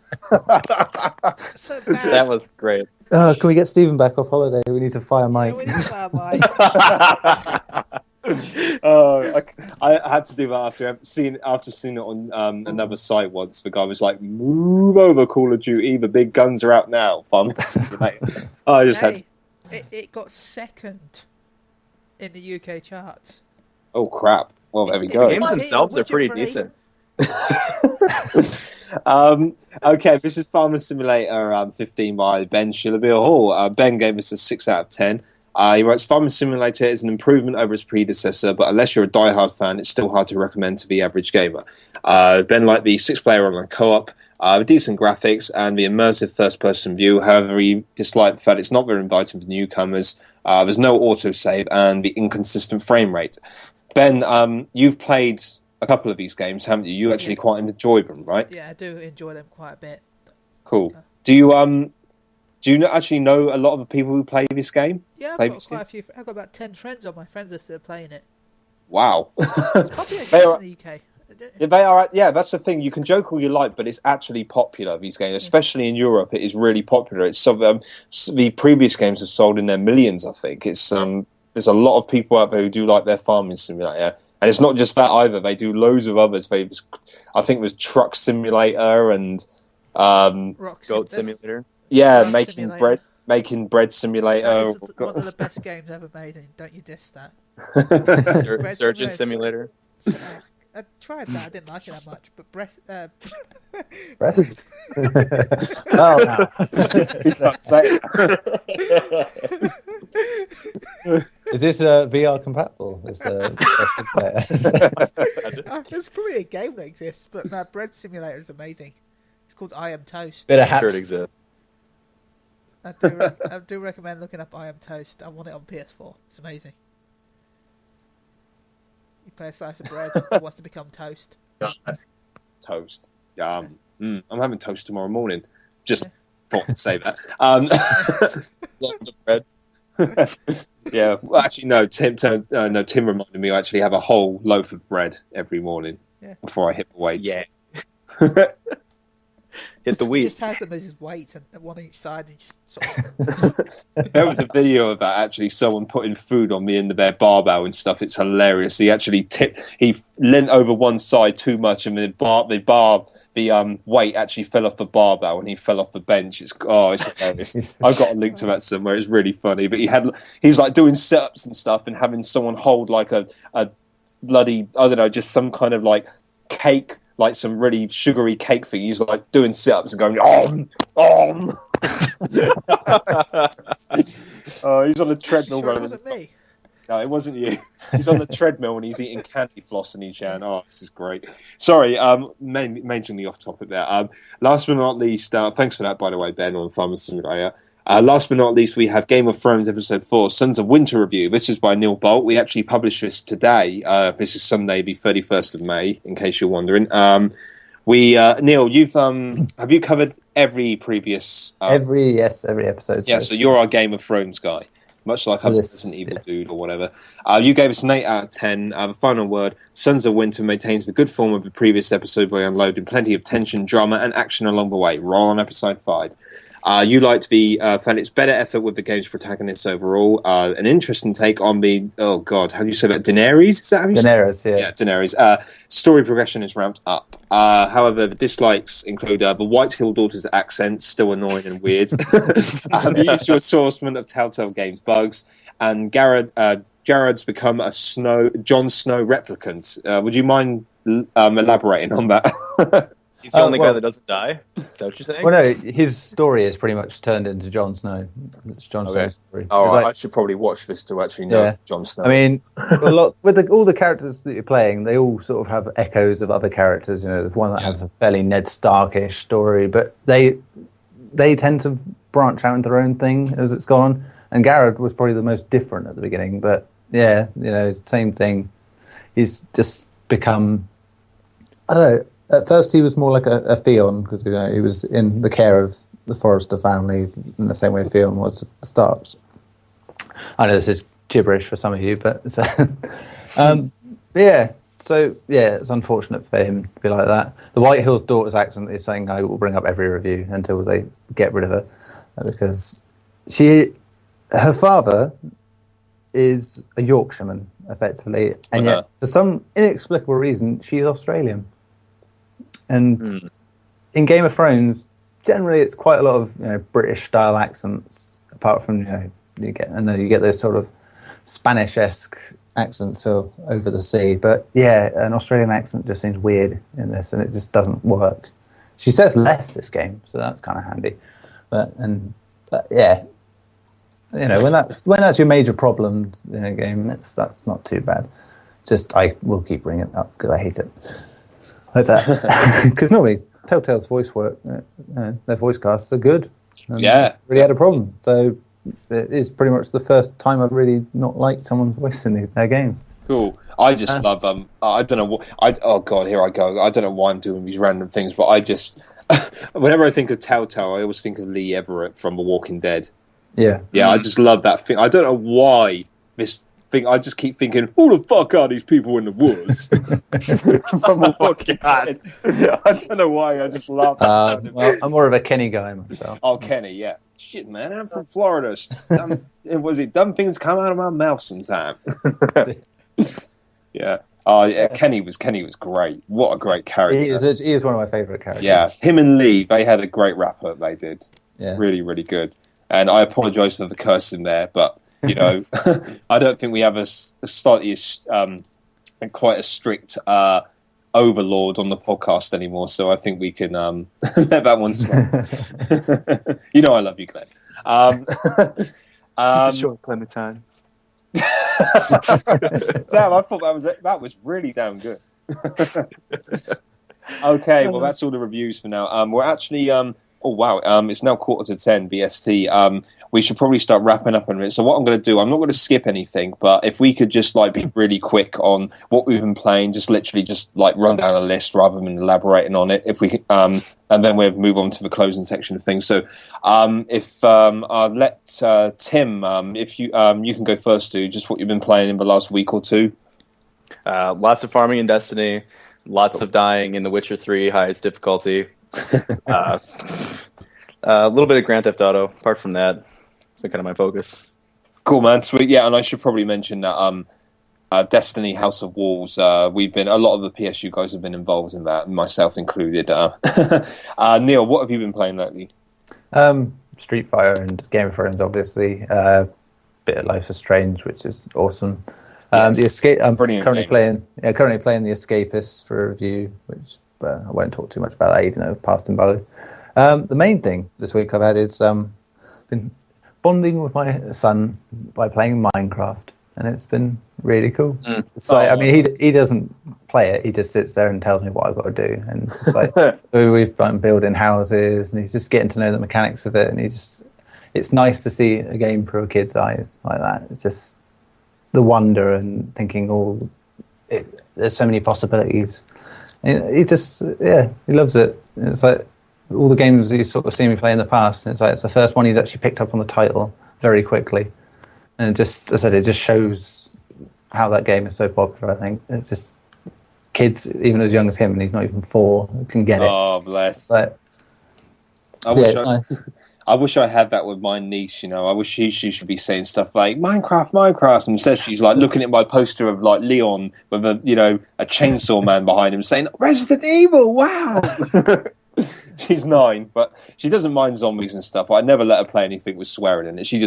So bad. That was great. Can we get Stephen back off holiday? We need to fire Mike. Yeah, we need to fire Mike. I had to do that after seeing it on another site once. The guy was like, "Move over, Call of Duty. The big guns are out now." Farming Simulator. I just had. It got second in the UK charts. Oh crap! Well, there we go. The games themselves are pretty decent. Okay, this is Farming Simulator 15 by Ben Shillabeer Hall. Ben gave us a 6 out of 10. He writes, Farming Simulator is an improvement over its predecessor, but unless you're a diehard fan, it's still hard to recommend to the average gamer. Ben liked the 6-player online co-op, decent graphics, and the immersive first-person view. However, he disliked the fact it's not very inviting for newcomers. There's no autosave and the inconsistent frame rate. Ben, you've played a couple of these games, haven't you? You actually quite enjoy them, right? Yeah, I do enjoy them quite a bit. Cool. Do you actually know a lot of the people who play this game? Yeah, I've got quite a few. I've got about 10 friends on my friends are still playing it. Wow. It's popular games in the UK. Yeah, they are. Yeah, that's the thing. You can joke all you like, but it's actually popular. These games, especially in Europe, it is really popular. It's the previous games have sold in their millions. I think it's there's a lot of people out there who do like their farming simulator. And it's not just that either. They do loads of others. I think there's Truck Simulator and Goat Simulator. Yeah, Rock making Simulator. bread simulator. That is one of the best games ever made, and don't you diss that. Surgeon Simulator. I tried that. I didn't like it that much, but Breast? Oh, Is this VR compatible? There's probably a game that exists, but that bread simulator is amazing. It's called I Am Toast. Bit of I'm sure it haps. exists. I do recommend looking up I Am Toast. I want it on PS4. It's amazing. You play a slice of bread that wants to become toast. Toast. I'm having toast tomorrow morning. Just thought I'd say that. Lots of bread. Yeah. Well, actually, no. Tim reminded me I actually have a whole loaf of bread every morning before I hit the weights. Yeah. Hit the He wheat. just has them as his weights and one on each side and just sort of... There was a video of that actually. Someone putting food on the end of their barbell and stuff. It's hilarious. He actually he leant over one side too much, and the weight actually fell off the barbell and he fell off the bench. It's hilarious. I've got a link to that somewhere. It's really funny. But he's like doing sit-ups and stuff and having someone hold like a bloody, I don't know, just some kind of like cake, like some really sugary cake thing. He's like doing sit-ups and going om. He's on a treadmill Sure it running. wasn't me. No, it wasn't you. He's on the treadmill and he's eating candy floss in each hand. Oh, this is great. Sorry, majorly off topic there. Last but not least, thanks for that, by the way, Ben, on Farming Simulator. Last but not least, we have Game of Thrones Episode 4, Sons of Winter Review. This is by Neil Bolt. We actually published this today. This is Sunday, the 31st of May, in case you're wondering. Neil, have you covered every previous... every episode. Yeah, so you're our Game of Thrones guy. Much like I'm Resident Evil dude or whatever. You gave us an 8 out of 10. The final word, Sons of Winter maintains the good form of the previous episode by unloading plenty of tension, drama, and action along the way. Roll on episode 5. You liked found its better effort with the game's protagonists overall. An interesting take on the, how do you say that? Daenerys? Is that how you say Daenerys, yeah. Yeah, Daenerys. Story progression is ramped up. However, the dislikes include the White Hill Daughters' accent, still annoying and weird. The usual assortment of Telltale Games bugs. And Garri Jared's become a Jon Snow replicant. Would you mind elaborating on that? He's the only guy that doesn't die. Is that what you're saying? Well, no, his story is pretty much turned into Jon Snow. It's Jon Snow's story. All right, Like, I should probably watch this to actually know Jon Snow. I mean, all the characters that you're playing, they all sort of have echoes of other characters. You know, there's one that has a fairly Ned Starkish story, but they tend to branch out into their own thing as it's gone on. And Garrett was probably the most different at the beginning, but yeah, you know, same thing. He's just become, I don't know. At first, he was more like a Theon because, you know, he was in the care of the Forrester family in the same way Theon was at the start. I know this is gibberish for some of you, but yeah. So yeah, it's unfortunate for him to be like that. The White Hills daughter's accent is something I will bring up every review until they get rid of her, because her father is a Yorkshireman effectively, and yet for some inexplicable reason she is Australian. And in Game of Thrones, generally it's quite a lot of, you know, British style accents. Apart from, you know, you get those sort of Spanish-esque accents over the sea. But yeah, an Australian accent just seems weird in this, and it just doesn't work. She says less this game, so that's kind of handy. But yeah, you know, when that's your major problem in a game, that's not too bad. Just I will keep bringing it up because I hate it. Like that, because normally Telltale's voice work, their voice casts are good. Really had a problem. So it is pretty much the first time I've really not liked someone's voice in their games. Cool. I just love I don't know what oh god, here I go. I don't know why I'm doing these random things, but I just whenever I think of Telltale, I always think of Lee Everett from The Walking Dead. Yeah, I just love that thing. I don't know why this thing. I just keep thinking, who the fuck are these people in the woods? From The Walking Dead. I don't know why. I just love that. Well, I'm more of a Kenny guy myself. Oh, Kenny, yeah. Shit, man, I'm from Florida. Dumb things come out of my mouth sometime. Yeah. Oh, yeah. Kenny was great. What a great character. He is one of my favourite characters. Yeah, him and Lee, they had a great wrap-up. They did. Yeah. Really, really good. And I apologise for the cursing there, but you know, I don't think we have a slightly quite a strict overlord on the podcast anymore. So I think we can let that one slide. You know, I love you, Glenn. Keep it short, Clementine. Damn, I thought that was really damn good. Okay, well that's all the reviews for now. We're actually oh wow, it's now 9:45 BST. We should probably start wrapping up in a minute. So what I'm going to do, I'm not going to skip anything, but if we could just like be really quick on what we've been playing, just literally just like run down a list rather than elaborating on it. If we and then we'll move on to the closing section of things. So if I'll let Tim, if you can go first, to just what you've been playing in the last week or two. Lots of farming in Destiny, lots of dying in The Witcher 3 highest difficulty. A little bit of Grand Theft Auto. Apart from that, it's been kind of my focus. Cool, man. Sweet. Yeah, and I should probably mention that Destiny House of Wolves, we've been, a lot of the PSU guys have been involved in that, myself included. Neil, what have you been playing lately? Street Fighter and Game of Thrones, obviously. Bit of Life is Strange, which is awesome. Yes. The Escape. I'm Brilliant currently playing The Escapist for a review, which I won't talk too much about that, even though I've passed him by. The main thing this week I've had is been bonding with my son by playing Minecraft, and it's been really cool. So I mean, he doesn't play it; he just sits there and tells me what I've got to do, and it's like we've been building houses, and he's just getting to know the mechanics of it, and it's nice to see a game through a kid's eyes like that. It's just the wonder and thinking, there's so many possibilities. And he just, he loves it. It's like all the games you sort of seen me play in the past. It's like it's the first one he's actually picked up on the title very quickly, and it just, as I said, it just shows how that game is so popular. I think it's just kids, even as young as him, and he's not even 4, can get it. Oh, bless! But, I wish I had that with my niece. You know, I wish she should be saying stuff like Minecraft, and instead she's like looking at my poster of like Leon with a chainsaw man behind him, saying Resident Evil. Wow. She's 9, but she doesn't mind zombies and stuff. I never let her play anything with swearing in it. She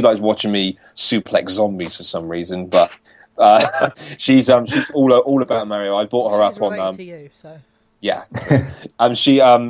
likes watching me suplex zombies for some reason. But she's all about Mario. I brought her She's up on related to you, so. yeah.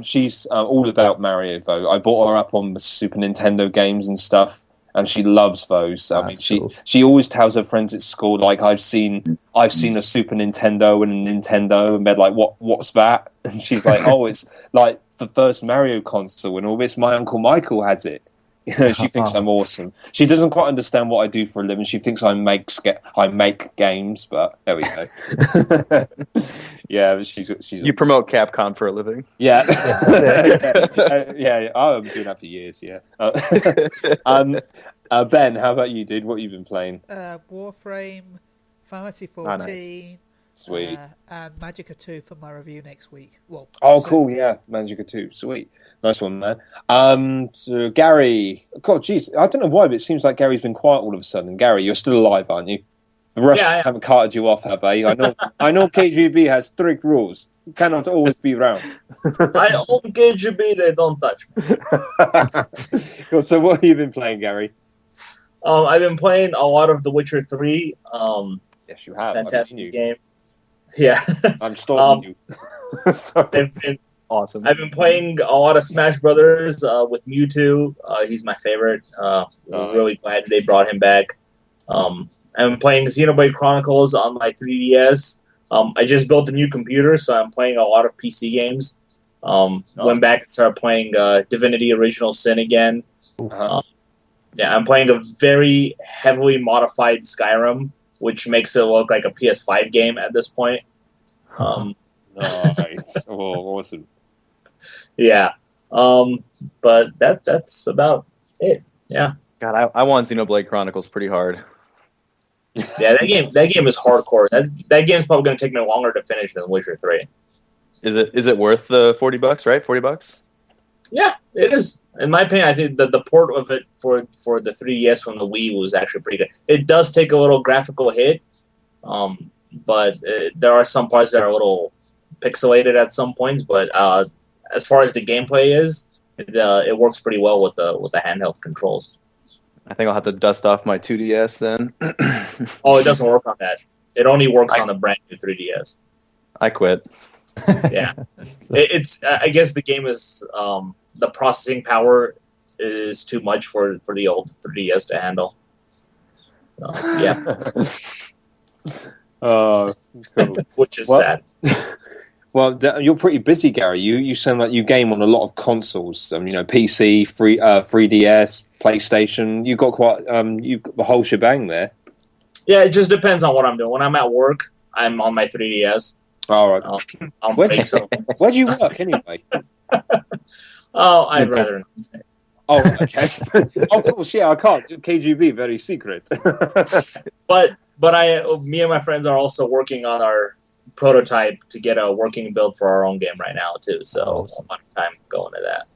She's all about Mario though. I brought her up on the Super Nintendo games and stuff, and she loves those. I mean, Cool. she always tells her friends at school, like, I've seen a Super Nintendo and a Nintendo, and they're like, what's that? And she's like, oh, it's like the first Mario console and all this. My Uncle Michael has it. You know, she thinks I'm awesome. She doesn't quite understand what I do for a living. She thinks I make games, but there we go. Yeah, she's You promote Capcom for a living. Yeah. Yeah. I've been doing that for years. Yeah. Ben, how about you, dude? What have you been playing? Warframe, Fantasy 14, nice. Sweet. and Magicka 2 for my review next week. Well, Cool. Yeah, Magicka 2. Sweet. Nice one, man. So Garri. God, jeez, I don't know why, but it seems like Gary's been quiet all of a sudden. Garri, you're still alive, aren't you? The Russians haven't carted you off, have they? I know KGB has strict rules. You cannot always be around. I own KGB, they don't touch me. Cool. So what have you been playing, Garri? I've been playing a lot of The Witcher 3. Yes, you have. Fantastic I've seen you. game. Yeah. I'm stalking you. Sorry. Awesome. I've been playing a lot of Smash Brothers with Mewtwo. He's my favorite. Really glad they brought him back. I've been playing Xenoblade Chronicles on my 3DS. I just built a new computer, so I'm playing a lot of PC games. Went back and started playing Divinity Original Sin again. Yeah, I'm playing a very heavily modified Skyrim, which makes it look like a PS5 game at this point. Nice. Oh, awesome. Yeah. But that's about it. Yeah. God, I want Xenoblade Chronicles pretty hard. Yeah, that game is hardcore. That game's probably going to take me longer to finish than Witcher 3. Is it worth the $40, right? $40? Yeah, it is. In my opinion, I think the port of it for the 3DS from the Wii was actually pretty good. It does take a little graphical hit, but there are some parts that are a little pixelated at some points. But as far as the gameplay is, it works pretty well with the handheld controls. I think I'll have to dust off my 2DS then. Oh, it doesn't work on that. It only works on the brand new 3DS. I quit. Yeah, it's. I guess the game is the processing power is too much for the old 3DS to handle. Yeah. Oh, cool. Which is sad. Well, you're pretty busy, Garri. You sound like you game on a lot of consoles. PC, 3DS, PlayStation. You've got quite you've got the whole shebang there. Yeah, it just depends on what I'm doing. When I'm at work, I'm on my 3DS. All right. Where do you work anyway? Oh, I'd rather not say. Oh, okay. Of course, yeah. I can't. KGB, very secret. But me and my friends are also working on our prototype to get a working build for our own game right now too. So a lot of time going to that.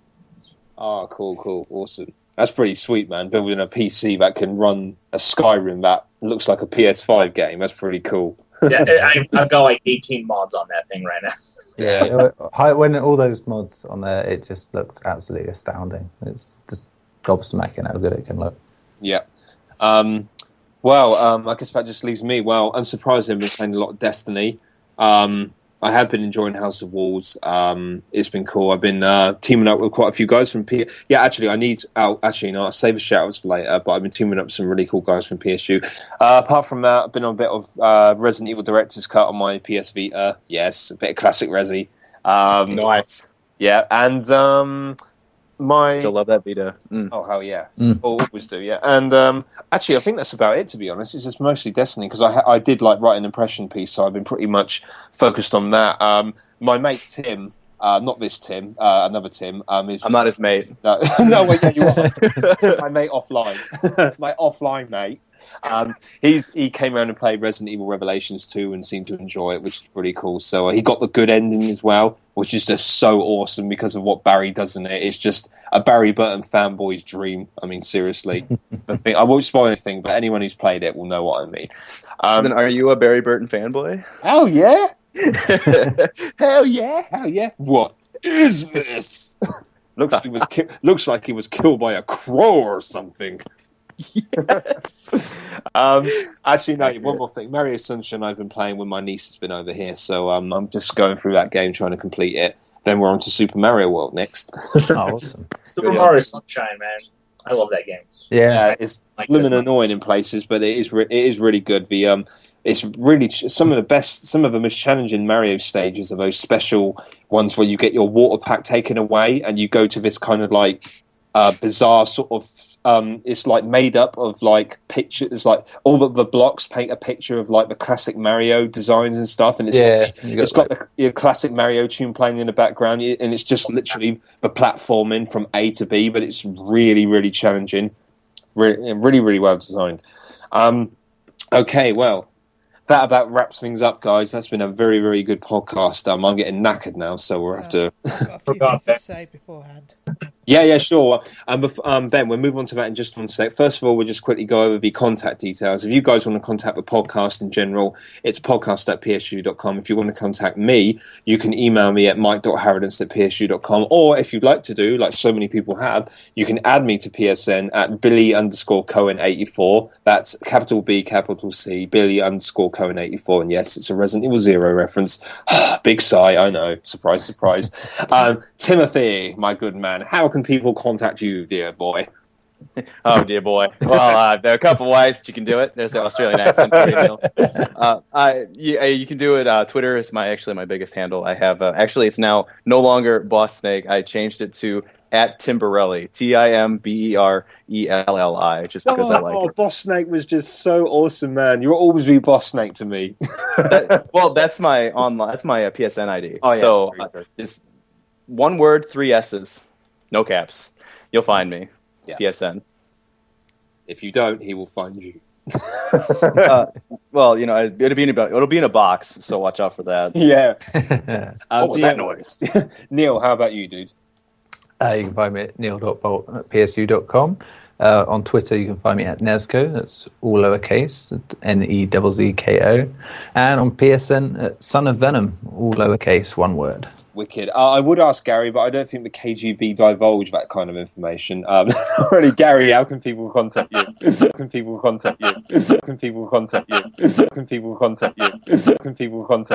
Oh, cool, awesome. That's pretty sweet, man. Building a PC that can run a Skyrim that looks like a PS5 game. That's pretty cool. Yeah, I've got like 18 mods on that thing right now. Yeah. When all those mods on there, it just looks absolutely astounding. It's just gobsmacking how good it can look. Yeah. I guess that just leaves me. Well, unsurprisingly, I've been playing a lot of Destiny. I have been enjoying House of Wolves. It's been cool. I've been teaming up with quite a few guys from I'll save a shout outs for later, but I've been teaming up with some really cool guys from PSU. Apart from that, I've been on a bit of Resident Evil Director's Cut on my PS Vita. Yes, a bit of classic Resi. Nice. Yeah, and still love that Vita. Oh, hell yeah. Always do, yeah. And actually, I think that's about it, to be honest. It's just mostly Destiny, because I did write an impression piece, so I've been pretty much focused on that. My mate Tim, not this Tim, another Tim. I'm not his mate. No, wait, yeah, you are. My mate offline. My offline mate. He came around and played Resident Evil Revelations 2 and seemed to enjoy it, which is pretty cool. So he got the good ending as well, which is just so awesome because of what Barry does in it. It's just a Barry Burton fanboy's dream. I mean, seriously. I won't spoil anything, but anyone who's played it will know what I mean. So then are you a Barry Burton fanboy? Oh, yeah. Hell yeah. Hell yeah. What? is this? Looks like he was killed by a crow or something. Actually, no. One more thing. Mario Sunshine. I've been playing when my niece has been over here, so I'm just going through that game trying to complete it. Then we're on to Super Mario World next. Oh, awesome. Super Mario Sunshine, man. I love that game. Yeah. It's blooming annoying in places, but it is really good. It's really some of the most challenging Mario stages are those special ones where you get your water pack taken away and you go to this kind of like bizarre sort of it's like made up of like pictures, like all of the blocks paint a picture of like the classic Mario designs and stuff, and it's got the classic Mario tune playing in the background, and it's just literally the platforming from A to B, but it's really, really challenging, really, really well designed. Okay, well, that about wraps things up, guys. That's been a very, very good podcast. I'm getting knackered now, so we'll have to. I've got a few things to say beforehand. Yeah, sure. Ben, we'll move on to that in just one sec. First of all, we'll just quickly go over the contact details. If you guys want to contact the podcast in general, it's podcast@psu.com. If you want to contact me, you can email me at mike.harridance@psu.com. Or if you'd like to do, like so many people have, you can add me to PSN at Billy_Cohen84. That's capital B, capital C, Billy_Cohen84. And yes, it's a Resident Evil 0 reference. Big sigh, I know. Surprise, surprise. Timothy, my good man, how can people contact you, dear boy? Oh, dear boy. Well, there are a couple ways that you can do it. There's the Australian accent. You can do it. Twitter is my biggest handle. I have actually it's now no longer Boss Snake. I changed it to @Timberelli, TIMBERELLI, just because I like it. Boss Snake was just so awesome, man. You'll always be Boss Snake to me. That's my PSN ID. Oh yeah. So it's one word, 3 S's, no caps. You'll find me. Yeah. PSN. If you don't, he will find you. Well, it'll be in a box, so watch out for that. Yeah. What was that noise? Neil, how about you, dude? You can find me at neil.bolt@psu.com. On Twitter, you can find me at Nezco. That's all lowercase, NEZZKO. And on PSN, at Son of Venom, all lowercase, one word. Wicked. I would ask Garri, but I don't think the KGB divulge that kind of information. Really, Garri, how can people contact you? How can people contact you? How can people contact you? How can people contact you? How can people contact